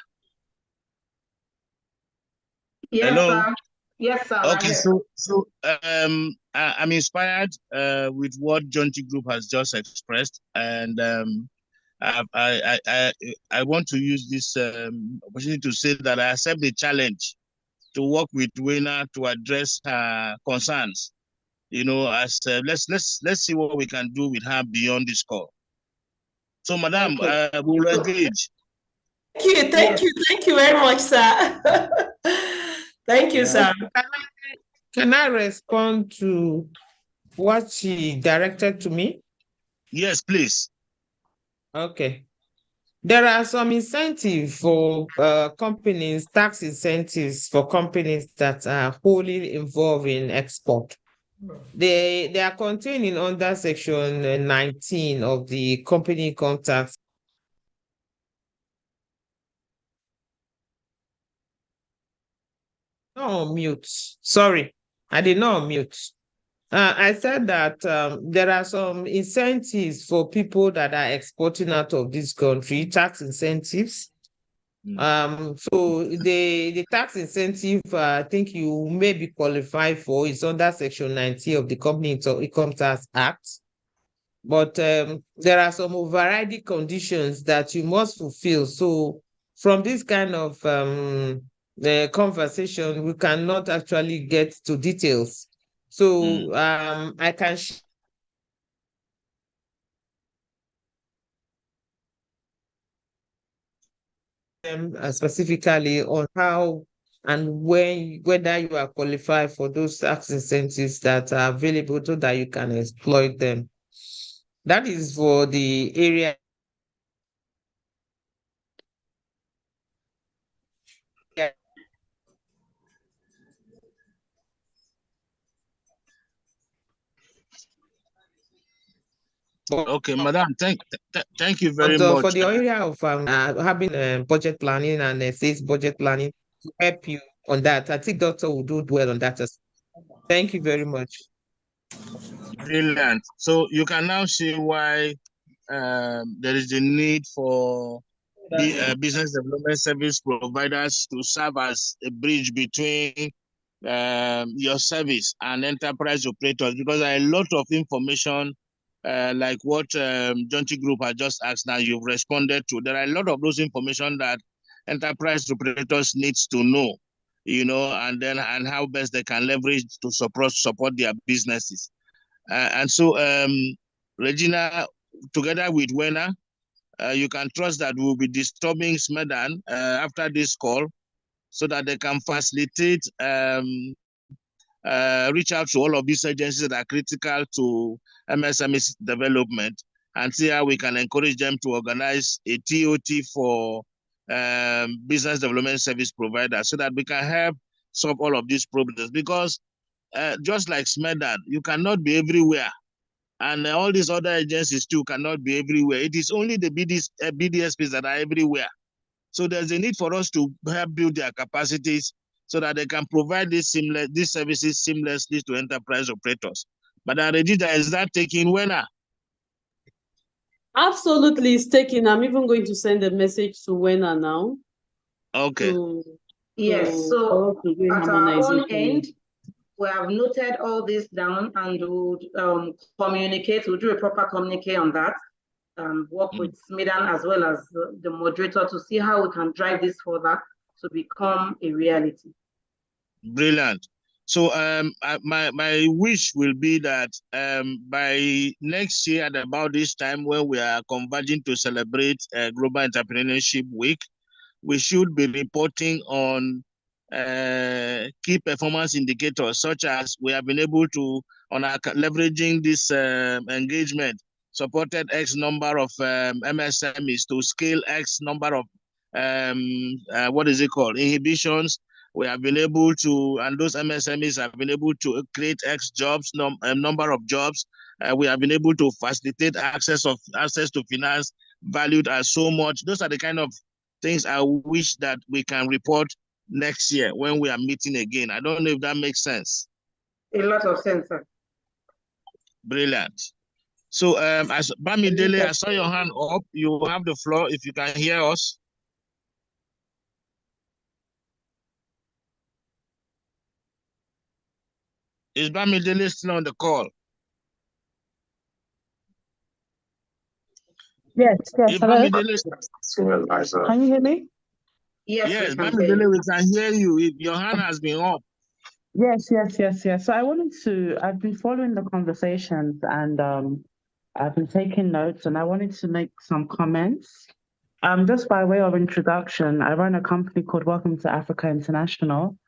Yes, Hello. sir. Yes, sir. Okay, so I'm inspired with what Jonty Group has just expressed, and I want to use this opportunity to say that I accept the challenge to work with WenA to address her concerns. As let's see what we can do with her beyond this call. So, Madam, we'll engage. Thank you very much, sir. Thank you, sir. Can I respond to what she directed to me? Yes, please. Okay. There are some incentives for companies, tax incentives for companies that are wholly involved in export. They are contained under section 19 of the company income tax. No, mute. Sorry, I did not mute. I said that there are some incentives for people that are exporting out of this country, tax incentives. So the tax incentive, I think you may be qualified for, is under section 90 of the Company Income Tax Act. But there are some overriding conditions that you must fulfill. So from this kind of conversation, we cannot actually get to details. So I can specifically on how and whether you are qualified for those tax incentives that are available so that you can exploit them. That is for the area. Okay, Madam, thank you very much. For the area of having budget planning and sales budget planning to help you on that, I think Doctor will do well on that. Thank you very much. Brilliant. So you can now see why there is a need for business development service providers to serve as a bridge between your service and enterprise operators, because there are a lot of information like what Jonty Group has just asked now, you've responded to. There are a lot of those information that enterprise operators needs to know, and how best they can leverage to support their businesses. And so, Regina, together with WenA, you can trust that we'll be disturbing SMEDAN after this call so that they can facilitate, reach out to all of these agencies that are critical to MSME development and see how we can encourage them to organize a TOT for business development service providers so that we can help solve all of these problems. Because just like SMEDAN, you cannot be everywhere. And all these other agencies too cannot be everywhere. It is only the BDSPs that are everywhere. So there's a need for us to help build their capacities so that they can provide these services seamlessly to enterprise operators. But Regina, is that taking WenA? Absolutely, it's taking. I'm even going to send a message to WenA now. Okay. Yes, so at our own end, harmonization. we have noted all this down and would communicate, we'll do a proper communique on that, work with SMEDAN as well as the moderator to see how we can drive this further to become a reality. Brilliant. So my wish will be that by next year at about this time when we are converging to celebrate Global Entrepreneurship Week, we should be reporting on key performance indicators, such as we have been able to, on our leveraging this engagement, supported X number of MSMEs to scale X number of inhibitions. We have been able to, and those MSMEs have been able to create X jobs, number of jobs. We have been able to facilitate access to finance valued as so much. Those are the kind of things I wish that we can report next year when we are meeting again. I don't know if that makes sense. A lot of sense, sir. Brilliant. So, as Bamidele, I saw your hand up. You have the floor if you can hear us. Is Bamidele still on the call? Yes, If hello. Bamidele, Can you hear me? Yes, Bamidele, we can hear you. If your hand has been up. Yes. So I've been following the conversations and I've been taking notes and I wanted to make some comments. Just by way of introduction, I run a company called Welcome to Africa International.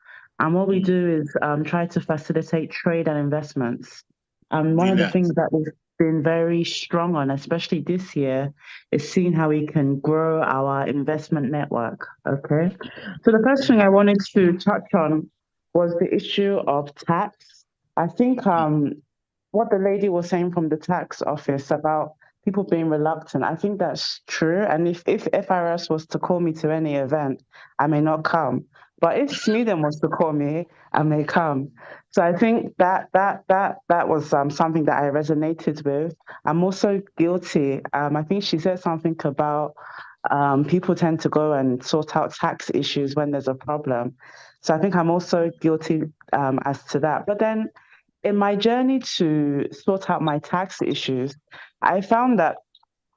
And what we do is try to facilitate trade and investments. One of the things that we've been very strong on, especially this year, is seeing how we can grow our investment network. Okay. So the first thing I wanted to touch on was the issue of tax. I think what the lady was saying from the tax office about people being reluctant, I think that's true. And if FRS was to call me to any event, I may not come. But if SMEDAN was to call me, I may come. So I think that was something that I resonated with. I'm also guilty. I think she said something about people tend to go and sort out tax issues when there's a problem. So I think I'm also guilty as to that. But then in my journey to sort out my tax issues, I found that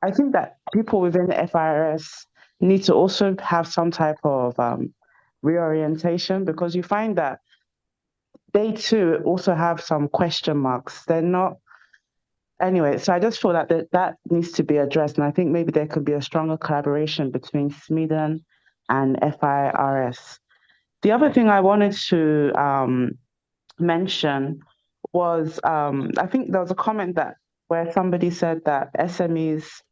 I think that people within the FIRS need to also have some type of reorientation, because you find that they too also have some question marks. They're not. Anyway, so I just feel that needs to be addressed. And I think maybe there could be a stronger collaboration between SMEDAN and FIRS. The other thing I wanted to mention was I think there was a comment where somebody said that SMEs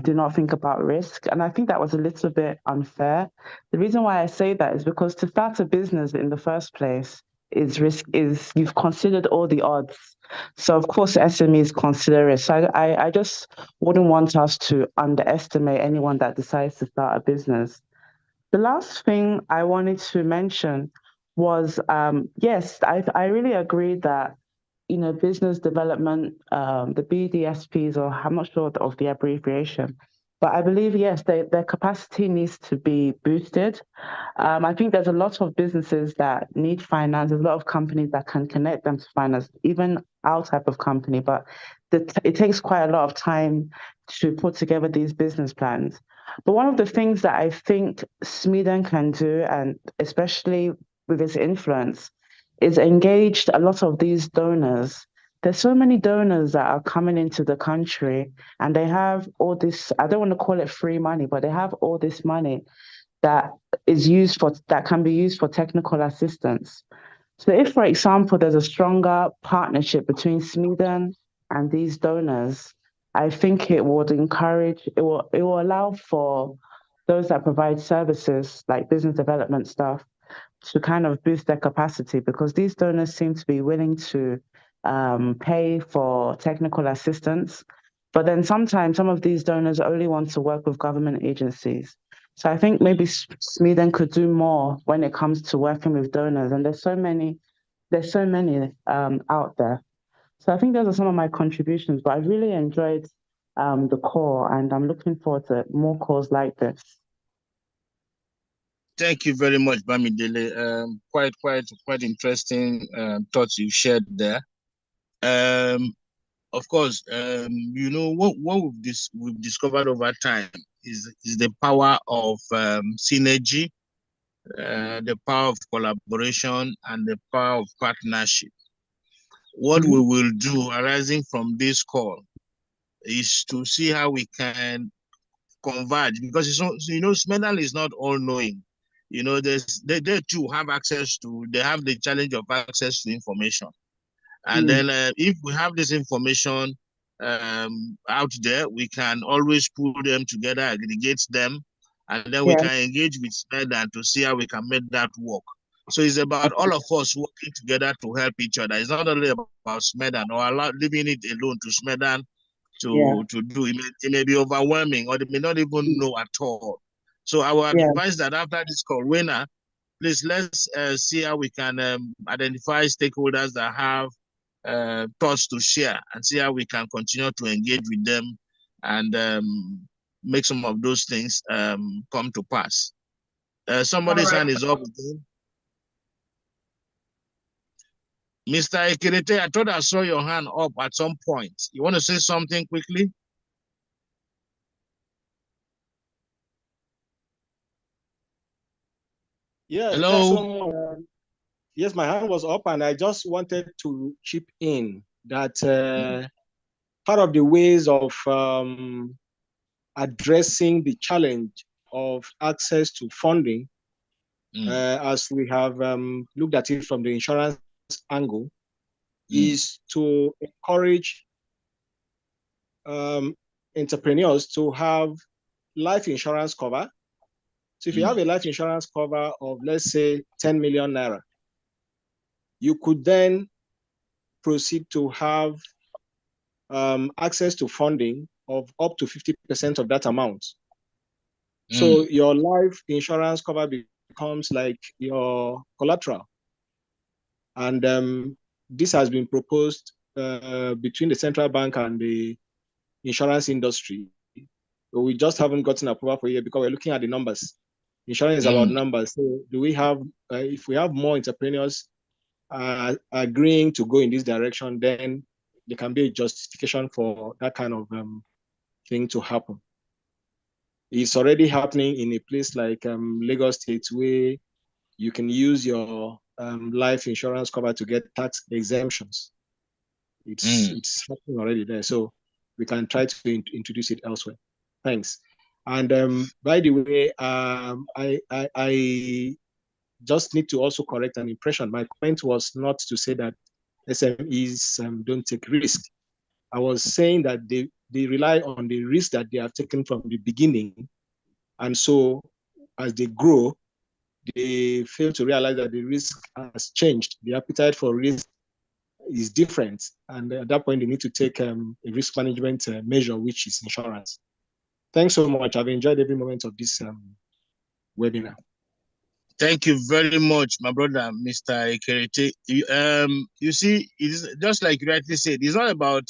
do not think about risk, and I think that was a little bit unfair. The reason why I say that is because to start a business in the first place is you've considered all the odds. So of course SMEs consider it. So I just wouldn't want us to underestimate anyone that decides to start a business. The last thing I wanted to mention was, yes, I really agree that, business development, the BDSPs, or I'm not sure of the abbreviation, but I believe, yes, their capacity needs to be boosted. I think there's a lot of businesses that need finance. There's a lot of companies that can connect them to finance, even our type of company, but it takes quite a lot of time to put together these business plans. But one of the things that I think Sweden can do, and especially with its influence, is engage a lot of these donors. There's so many donors that are coming into the country and they have all this, I don't want to call it free money, but they have all this money that that can be used for technical assistance. So if, for example, there's a stronger partnership between Sweden and these donors, I think it would it will allow for those that provide services like business development stuff to kind of boost their capacity, because these donors seem to be willing to pay for technical assistance. But then sometimes some of these donors only want to work with government agencies. So I think maybe Sweden could do more when it comes to working with donors. And there's so many out there. So I think those are some of my contributions. But I really enjoyed the call, and I'm looking forward to more calls like this. Thank you very much, Bamidele. Quite interesting thoughts you shared there. Of course, you know what we've discovered over time is the power of synergy, the power of collaboration, and the power of partnership. What we will do arising from this call is to see how we can converge, because it's not, you know, Smedal is not all knowing. You know, they too have access to, they have the challenge of access to information. And then if we have this information out there, we can always pull them together, aggregate them, and then we can engage with Smedal to see how we can make that work. So it's about all of us working together to help each other. It's not only about Smedal or leaving it alone to Smedal to do. It may be overwhelming, or they may not even know at all. So I would advise that after this call, WenA, please let's see how we can identify stakeholders that have thoughts to share, and see how we can continue to engage with them and make some of those things come to pass. Somebody's hand is up. Mr. Ekirete, I thought I saw your hand up at some point. You want to say something quickly? Yeah. Hello. Yes, my hand was up, and I just wanted to chip in that part of the ways of addressing the challenge of access to funding, as we have looked at it from the insurance angle, is to encourage entrepreneurs to have life insurance cover. So if you have a life insurance cover of, let's say, 10 million naira, you could then proceed to have access to funding of up to 50% of that amount. So your life insurance cover becomes like your collateral. And this has been proposed between the central bank and the insurance industry. But we just haven't gotten approval for it because we're looking at the numbers. Insurance is about numbers. So do we have, if we have more entrepreneurs agreeing to go in this direction, then there can be a justification for that kind of thing to happen. It's already happening in a place like Lagos State, where you can use your life insurance cover to get tax exemptions. It's happening already there. So we can try to introduce it elsewhere. Thanks. And by the way, I just need to also correct an impression. My point was not to say that SMEs don't take risk. I was saying that they rely on the risk that they have taken from the beginning. And so as they grow, they fail to realize that the risk has changed. The appetite for risk is different. And at that point, they need to take a risk management measure, which is insurance. Thanks so much. I've enjoyed every moment of this webinar. Thank you very much, my brother, Mr. Ekerete. You see, it's just like you rightly said, it's not about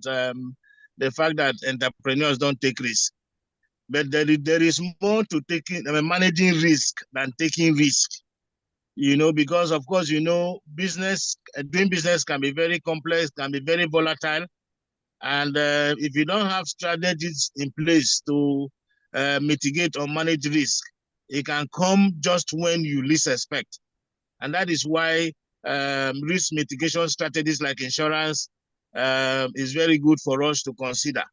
the fact that entrepreneurs don't take risk, but there is more to managing risk than taking risk. You know, because of course, you know, doing business can be very complex, can be very volatile, and if you don't have strategies in place to mitigate or manage risk. It can come just when you least expect. And that is why risk mitigation strategies like insurance is very good for us to consider,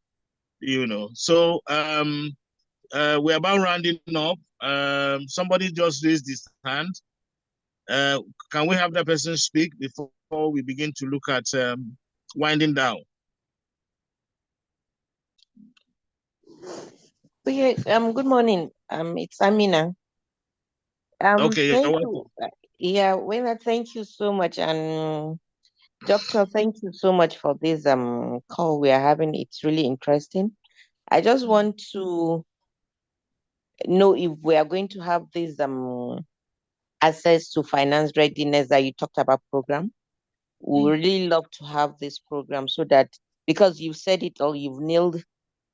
you know. So we're about rounding up. Somebody just raised his hand. Can we have that person speak before we begin to look at winding down? Okay, good morning. It's Amina. Okay, Thank you're welcome. you. Yeah, WenA, thank you so much. And Doctor, thank you so much for this call we are having. It's really interesting. I just want to know if we are going to have this access to finance readiness that you talked about program. We would really love to have this program so that, because you've said it all, you've nailed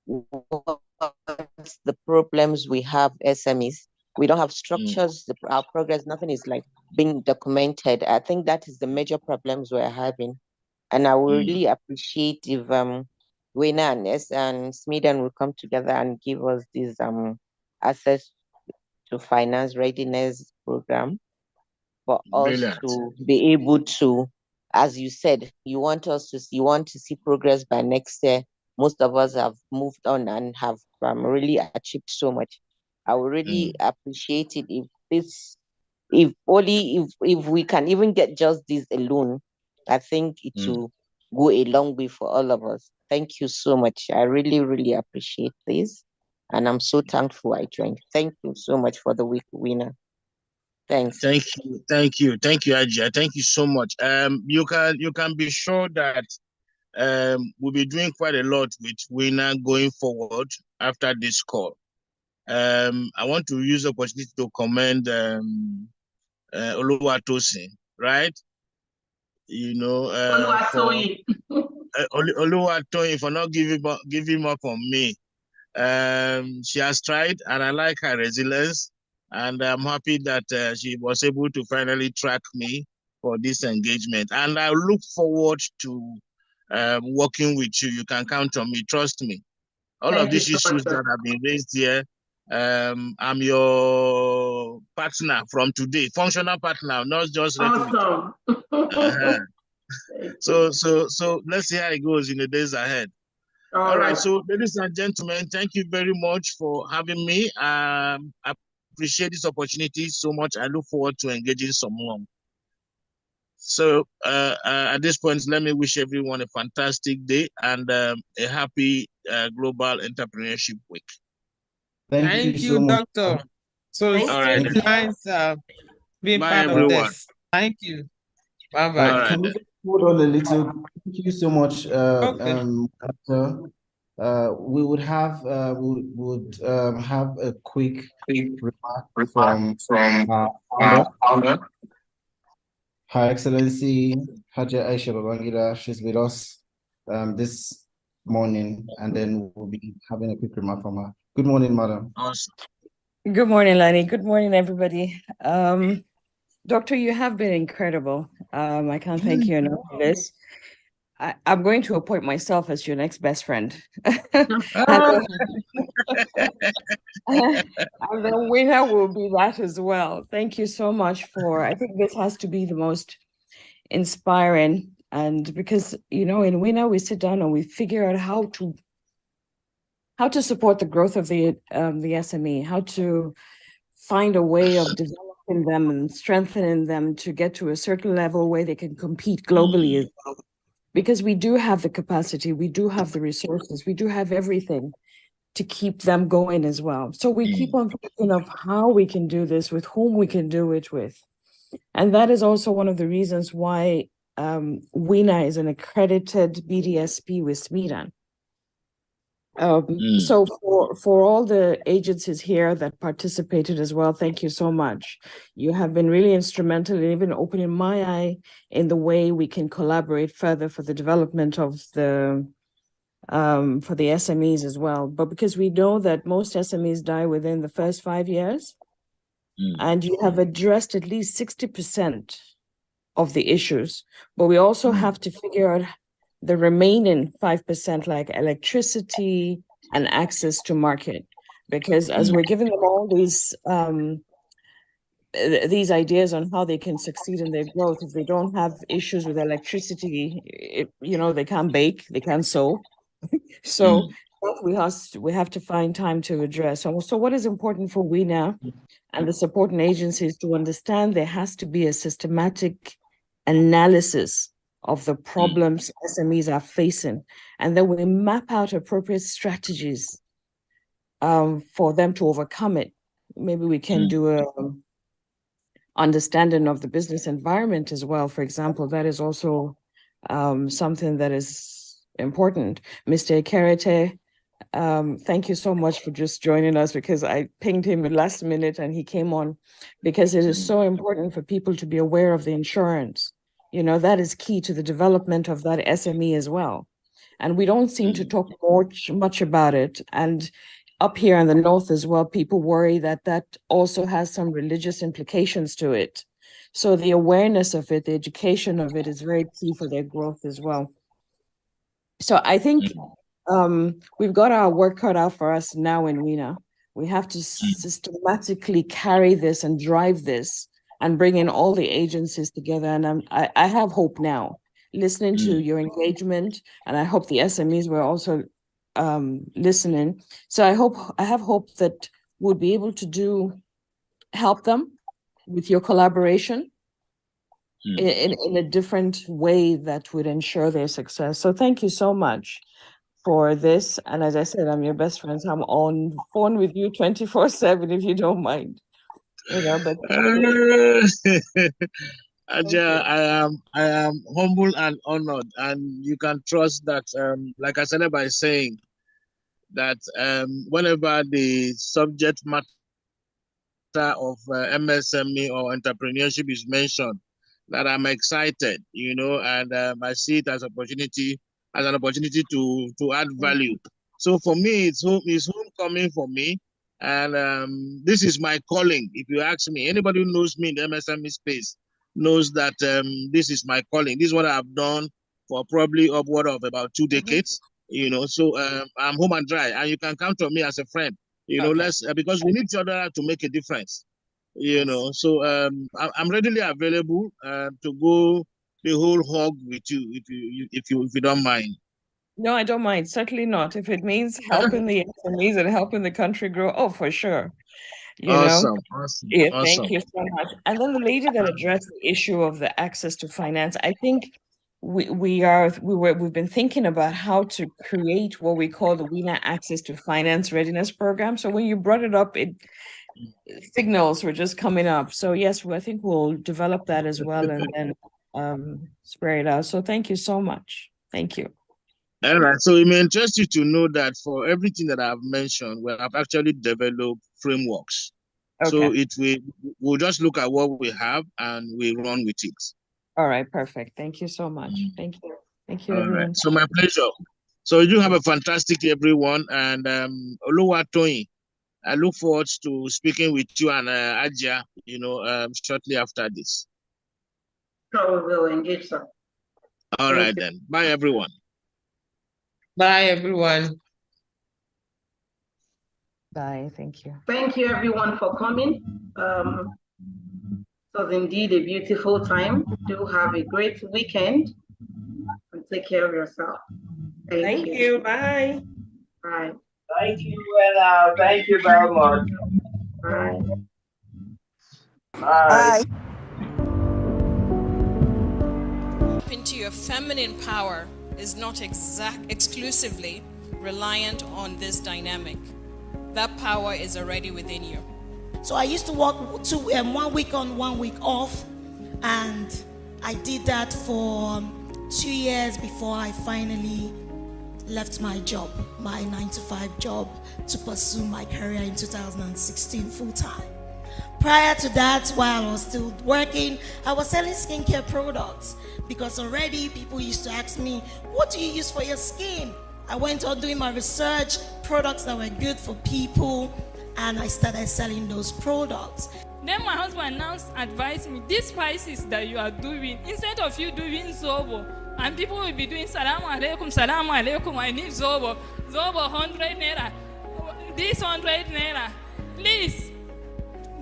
what's the problems we have SMEs. We don't have structures, our progress, nothing is like being documented. I think that is the major problems we're having. And I would really appreciate if WenA and Smedan will come together and give us this access to finance readiness program for us Brilliant. to be able to, as you said, you want to see progress by next year. Most of us have moved on and have really achieved so much. I would really appreciate it if we can even get just this alone. I think it will go a long way for all of us. Thank you so much. I really, really appreciate this. And I'm so thankful I joined. Thank you so much for the week, WenA. Thanks. Thank you, Ajia. Thank you so much. You can be sure that we'll be doing quite a lot with WenA going forward after this call. I want to use the opportunity to commend Oluwatosin, right? You know, for Oluwatosin for not giving up on me. She has tried, and I like her resilience. And I'm happy that she was able to finally track me for this engagement. And I look forward to working with you. You can count on me. Trust me. All of these issues that have been raised here, I'm your partner from today, functional partner, not just rhetoric. Awesome. So let's see how it goes in the days ahead. All right. So, ladies and gentlemen, thank you very much for having me. I appreciate this opportunity so much. I look forward to engaging some more. So, at this point, let me wish everyone a fantastic day and a happy Global Entrepreneurship Week. Thank you, Doctor. So it's nice being part of this. Thank you. Bye-bye. Can we just hold on a little? Thank you so much, Doctor. We would have a quick remark from our founder, Her Excellency Haja Aisha Babangida. She's with us this morning, and then we'll be having a quick remark from her. Good morning, madam. Awesome. Good morning, Lani. Good morning, everybody. Doctor, you have been incredible. I can't thank you enough for this. I'm going to appoint myself as your next best friend. And the WenA will be that as well. Thank you so much I think this has to be the most inspiring. And because, in WenA, we sit down and we figure out how to support the growth of the SME, how to find a way of developing them and strengthening them to get to a certain level where they can compete globally. Because we do have the capacity, we do have the resources, we do have everything to keep them going as well. So we keep on thinking of how we can do this, with whom we can do it with. And that is also one of the reasons why WenA is an accredited BDSP with Smedan. So for all the agencies here that participated as well, thank you so much. You have been really instrumental in even opening my eye in the way we can collaborate further for the development of for the SMEs as well. But because we know that most SMEs die within the first 5 years, and you have addressed at least 60% of the issues, but we also have to figure out the remaining 5%, like electricity and access to market. because as we're giving them all these ideas on how they can succeed in their growth, if they don't have issues with electricity, they can't bake, they can't sew. So we have to find time to address. So what is important for WenA and the supporting agencies to understand, there has to be a systematic analysis of the problems SMEs are facing, and then we map out appropriate strategies for them to overcome it. Maybe we can do a understanding of the business environment as well. For example, that is also something that is important. Mr. Ekerete, thank you so much for just joining us, because I pinged him last minute and he came on, because it is so important for people to be aware of the insurance. That is key to the development of that SME as well. And we don't seem to talk much about it. And up here in the north as well, people worry that that also has some religious implications to it. So the awareness of it, the education of it is very key for their growth as well. So I think we've got our work cut out for us now in WenA. We have to systematically carry this and drive this and bring in all the agencies together. And I have hope now, listening to your engagement, and I hope the SMEs were also listening. So I have hope that we'll be able to help them with your collaboration in a different way that would ensure their success. So thank you so much for this. And as I said, I'm your best friend. So I'm on phone with you 24/7 if you don't mind. But Aja, I am humble and honored, and you can trust that. Like I started by saying that whenever the subject matter of MSME or entrepreneurship is mentioned, that I'm excited, and I see it as an opportunity to add value. So for me, it's homecoming for me. And this is my calling. If you ask me, anybody who knows me in the MSME space knows that this is my calling. This is what I've done for probably upward of about 2 decades. So I'm home and dry, and you can count on me as a friend. Let's because we need each other to make a difference. So I'm readily available to go the whole hog with you if you don't mind. No, I don't mind. Certainly not. If it means helping the SMEs and helping the country grow, oh, for sure. Awesome. Yeah, thank you so much. And then the lady that addressed the issue of the access to finance, I think we've been thinking about how to create what we call the WenA Access to Finance Readiness Program. So when you brought it up, signals were just coming up. So yes, I think we'll develop that as well and then spread it out. So thank you so much. Thank you. All right. So it may interest you to know that for everything that I've mentioned, we have actually developed frameworks. Okay. So we'll just look at what we have and we run with it. All right. Perfect. Thank you so much. Thank you. Thank you, All everyone. right. So my pleasure. So you do have a fantastic everyone, and Oluwatoyin, I look forward to speaking with you and Aja, shortly after this. So we will engage, sir. All right then. Bye, everyone. Bye, everyone. Bye. Thank you. Thank you, everyone, for coming. It was indeed a beautiful time. Do have a great weekend and take care of yourself. Thank you. Bye. Bye. Thank you, WenA. Thank you very much. Bye. Bye. Into your feminine power is not exclusively reliant on this dynamic. That power is already within you. So I used to work 1 week on, 1 week off, and I did that for 2 years before I finally left my job, my 9-to-5 job, to pursue my career in 2016 full-time. Prior to that, while I was still working, I was selling skincare products, because already people used to ask me, what do you use for your skin? I went on doing my research, products that were good for people, and I started selling those products. Then my husband now advised me, these spices that you are doing, instead of you doing zobo, and people will be doing salamu alaikum, I need zobo, 100 naira. this 100 naira. Please,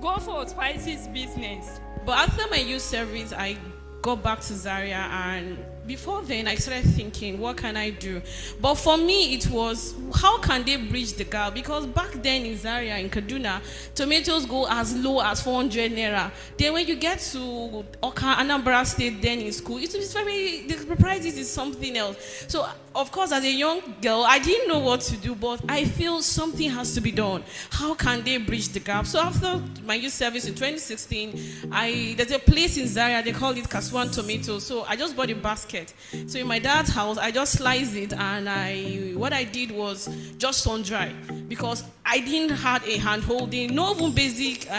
go for spices business. But after my youth service, I got back to Zaria, and before then I started thinking, what can I do? But for me, it was, how can they bridge the gap? Because back then in Zaria, in Kaduna, tomatoes go as low as 400 naira. Then when you get to Oka, Anambra State, then in school, it's very, the prices is something else. So of course, as a young girl, I didn't know what to do, but I feel something has to be done. How can they bridge the gap? So after my youth service in 2016, there's a place in Zaria, they call it Kaswan Tomato. So I just bought a basket. So in my dad's house, I just sliced it, and what I did was just sun dry, because I didn't have a hand holding, no even basic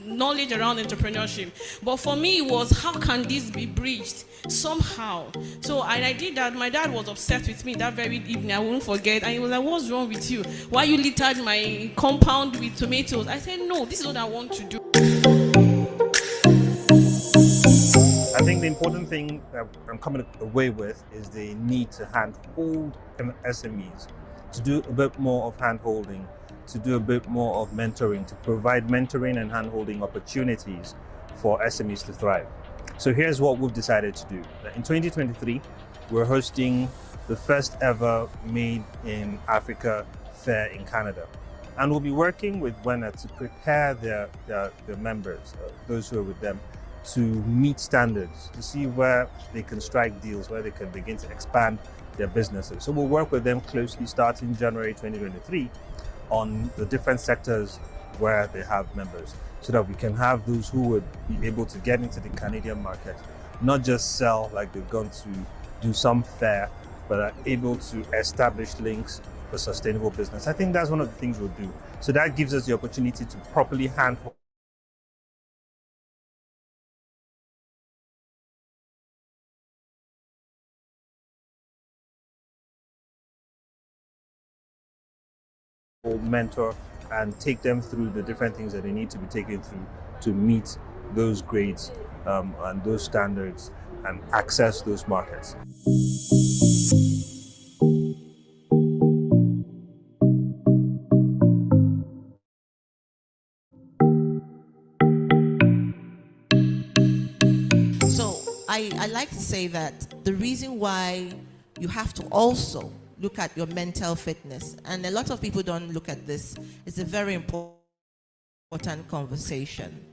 knowledge around entrepreneurship. But for me, it was, how can this be bridged somehow? So I did that. My dad was upset with me that very evening, I won't forget, and he was like, what's wrong with you? Why you littered my compound with tomatoes? I said, no, this is what I want to do. I think the important thing that I'm coming away with is the need to hand-hold SMEs, to do a bit more of hand-holding, to do a bit more of mentoring, to provide mentoring and hand-holding opportunities for SMEs to thrive. So here's what we've decided to do. In 2023, we're hosting the first ever Made in Africa fair in Canada. And we'll be working with WenA to prepare their members, those who are with them, to meet standards, to see where they can strike deals, where they can begin to expand their businesses. So we'll work with them closely starting January 2023 on the different sectors where they have members, so that we can have those who would be able to get into the Canadian market, not just sell like they've gone to do some fair, but are able to establish links for sustainable business. I think that's one of the things we'll do. So that gives us the opportunity to properly handhold mentor and take them through the different things that they need to be taken through to meet those grades and those standards and access those markets. So I like to say that the reason why you have to also look at your mental fitness, and a lot of people don't look at this, it's a very important conversation.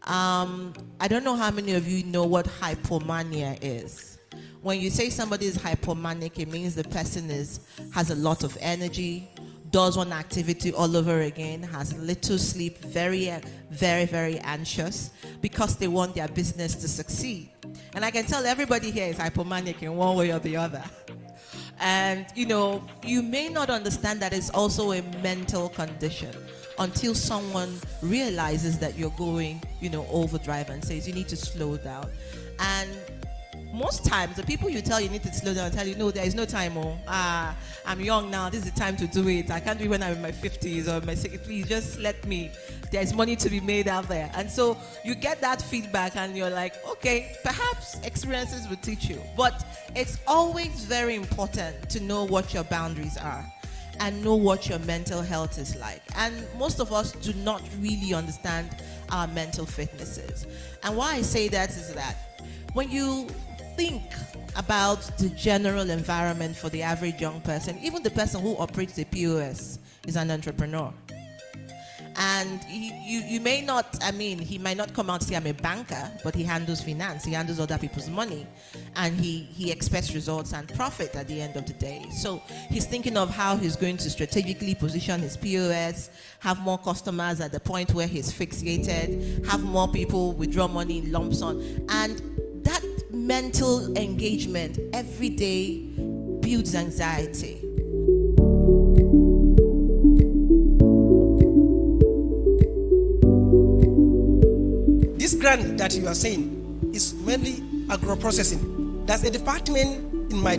I don't know how many of you know what hypomania is. When you say somebody is hypomanic, it means the person has a lot of energy, does one activity all over again, has little sleep, very, very anxious, because they want their business to succeed. And I can tell everybody here is hypomanic in one way or the other. And you may not understand that it's also a mental condition until someone realizes that you're going, overdrive and says you need to slow down. And most times, the people you tell you need to slow down tell you, no, there is no time. I'm young now. This is the time to do it. I can't do it when I'm in my 50s or my 60s. Please just let me. There's money to be made out there. And so you get that feedback and you're like, okay, perhaps experiences will teach you. But it's always very important to know what your boundaries are and know what your mental health is like. And most of us do not really understand our mental fitnesses. And why I say that is that when you think about the general environment for the average young person, even the person who operates the POS is an entrepreneur. And you may not, he might not come out and say, I'm a banker, but he handles finance, he handles other people's money, and he expects results and profit at the end of the day. So he's thinking of how he's going to strategically position his POS, have more customers at the point where he's fixated, have more people withdraw money in lump sum. And that mental engagement every day builds anxiety. This grant that you are saying is mainly agro-processing. There's a department in my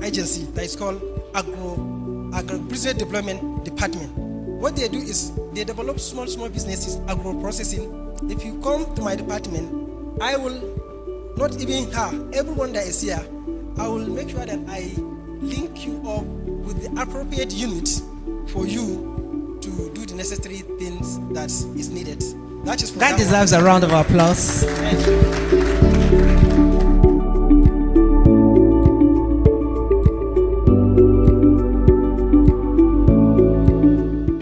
agency that is called Agro-Business Development Department. What they do is they develop small businesses, agro-processing. If you come to my department, I will not even everyone that is here, I will make sure that I link you up with the appropriate unit for you to do the necessary things that is needed. That is for That deserves a round of applause.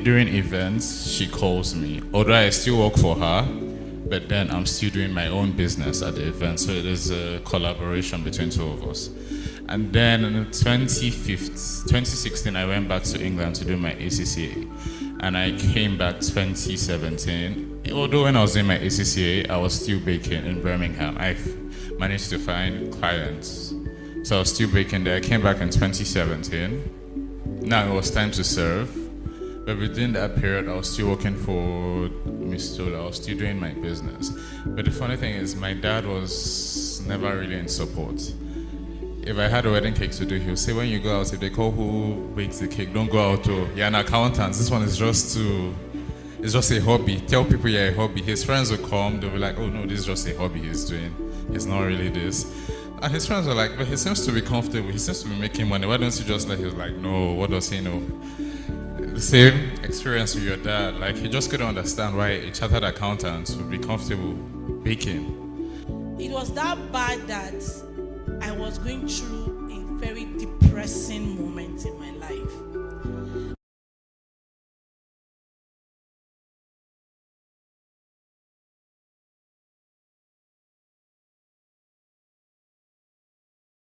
During events, she calls me. Although I still work for her, but then I'm still doing my own business at the event. So it is a collaboration between two of us. And then in 2016, I went back to England to do my ACCA. And I came back 2017. Although when I was doing my ACCA, I was still baking in Birmingham. I've managed to find clients. So I was still baking there. I came back in 2017. Now it was time to serve. But within that period, I was still working for Miss Tola. I was still doing my business. But the funny thing is, my dad was never really in support. If I had a wedding cake to do, he would say, when you go out, if they call who bakes the cake, don't go out. Oh, you're an accountant. This one is just it's just a hobby. Tell people you're a hobby. His friends will come. They'll be like, oh no, this is just a hobby he's doing. It's not really this. And his friends were like, but he seems to be comfortable. He seems to be making money. Why don't you just let him? He was like, no, what does he know? The same experience with your dad. Like, he just couldn't understand why a chartered accountant would be comfortable baking. It was that bad that I was going through a very depressing moment in my life.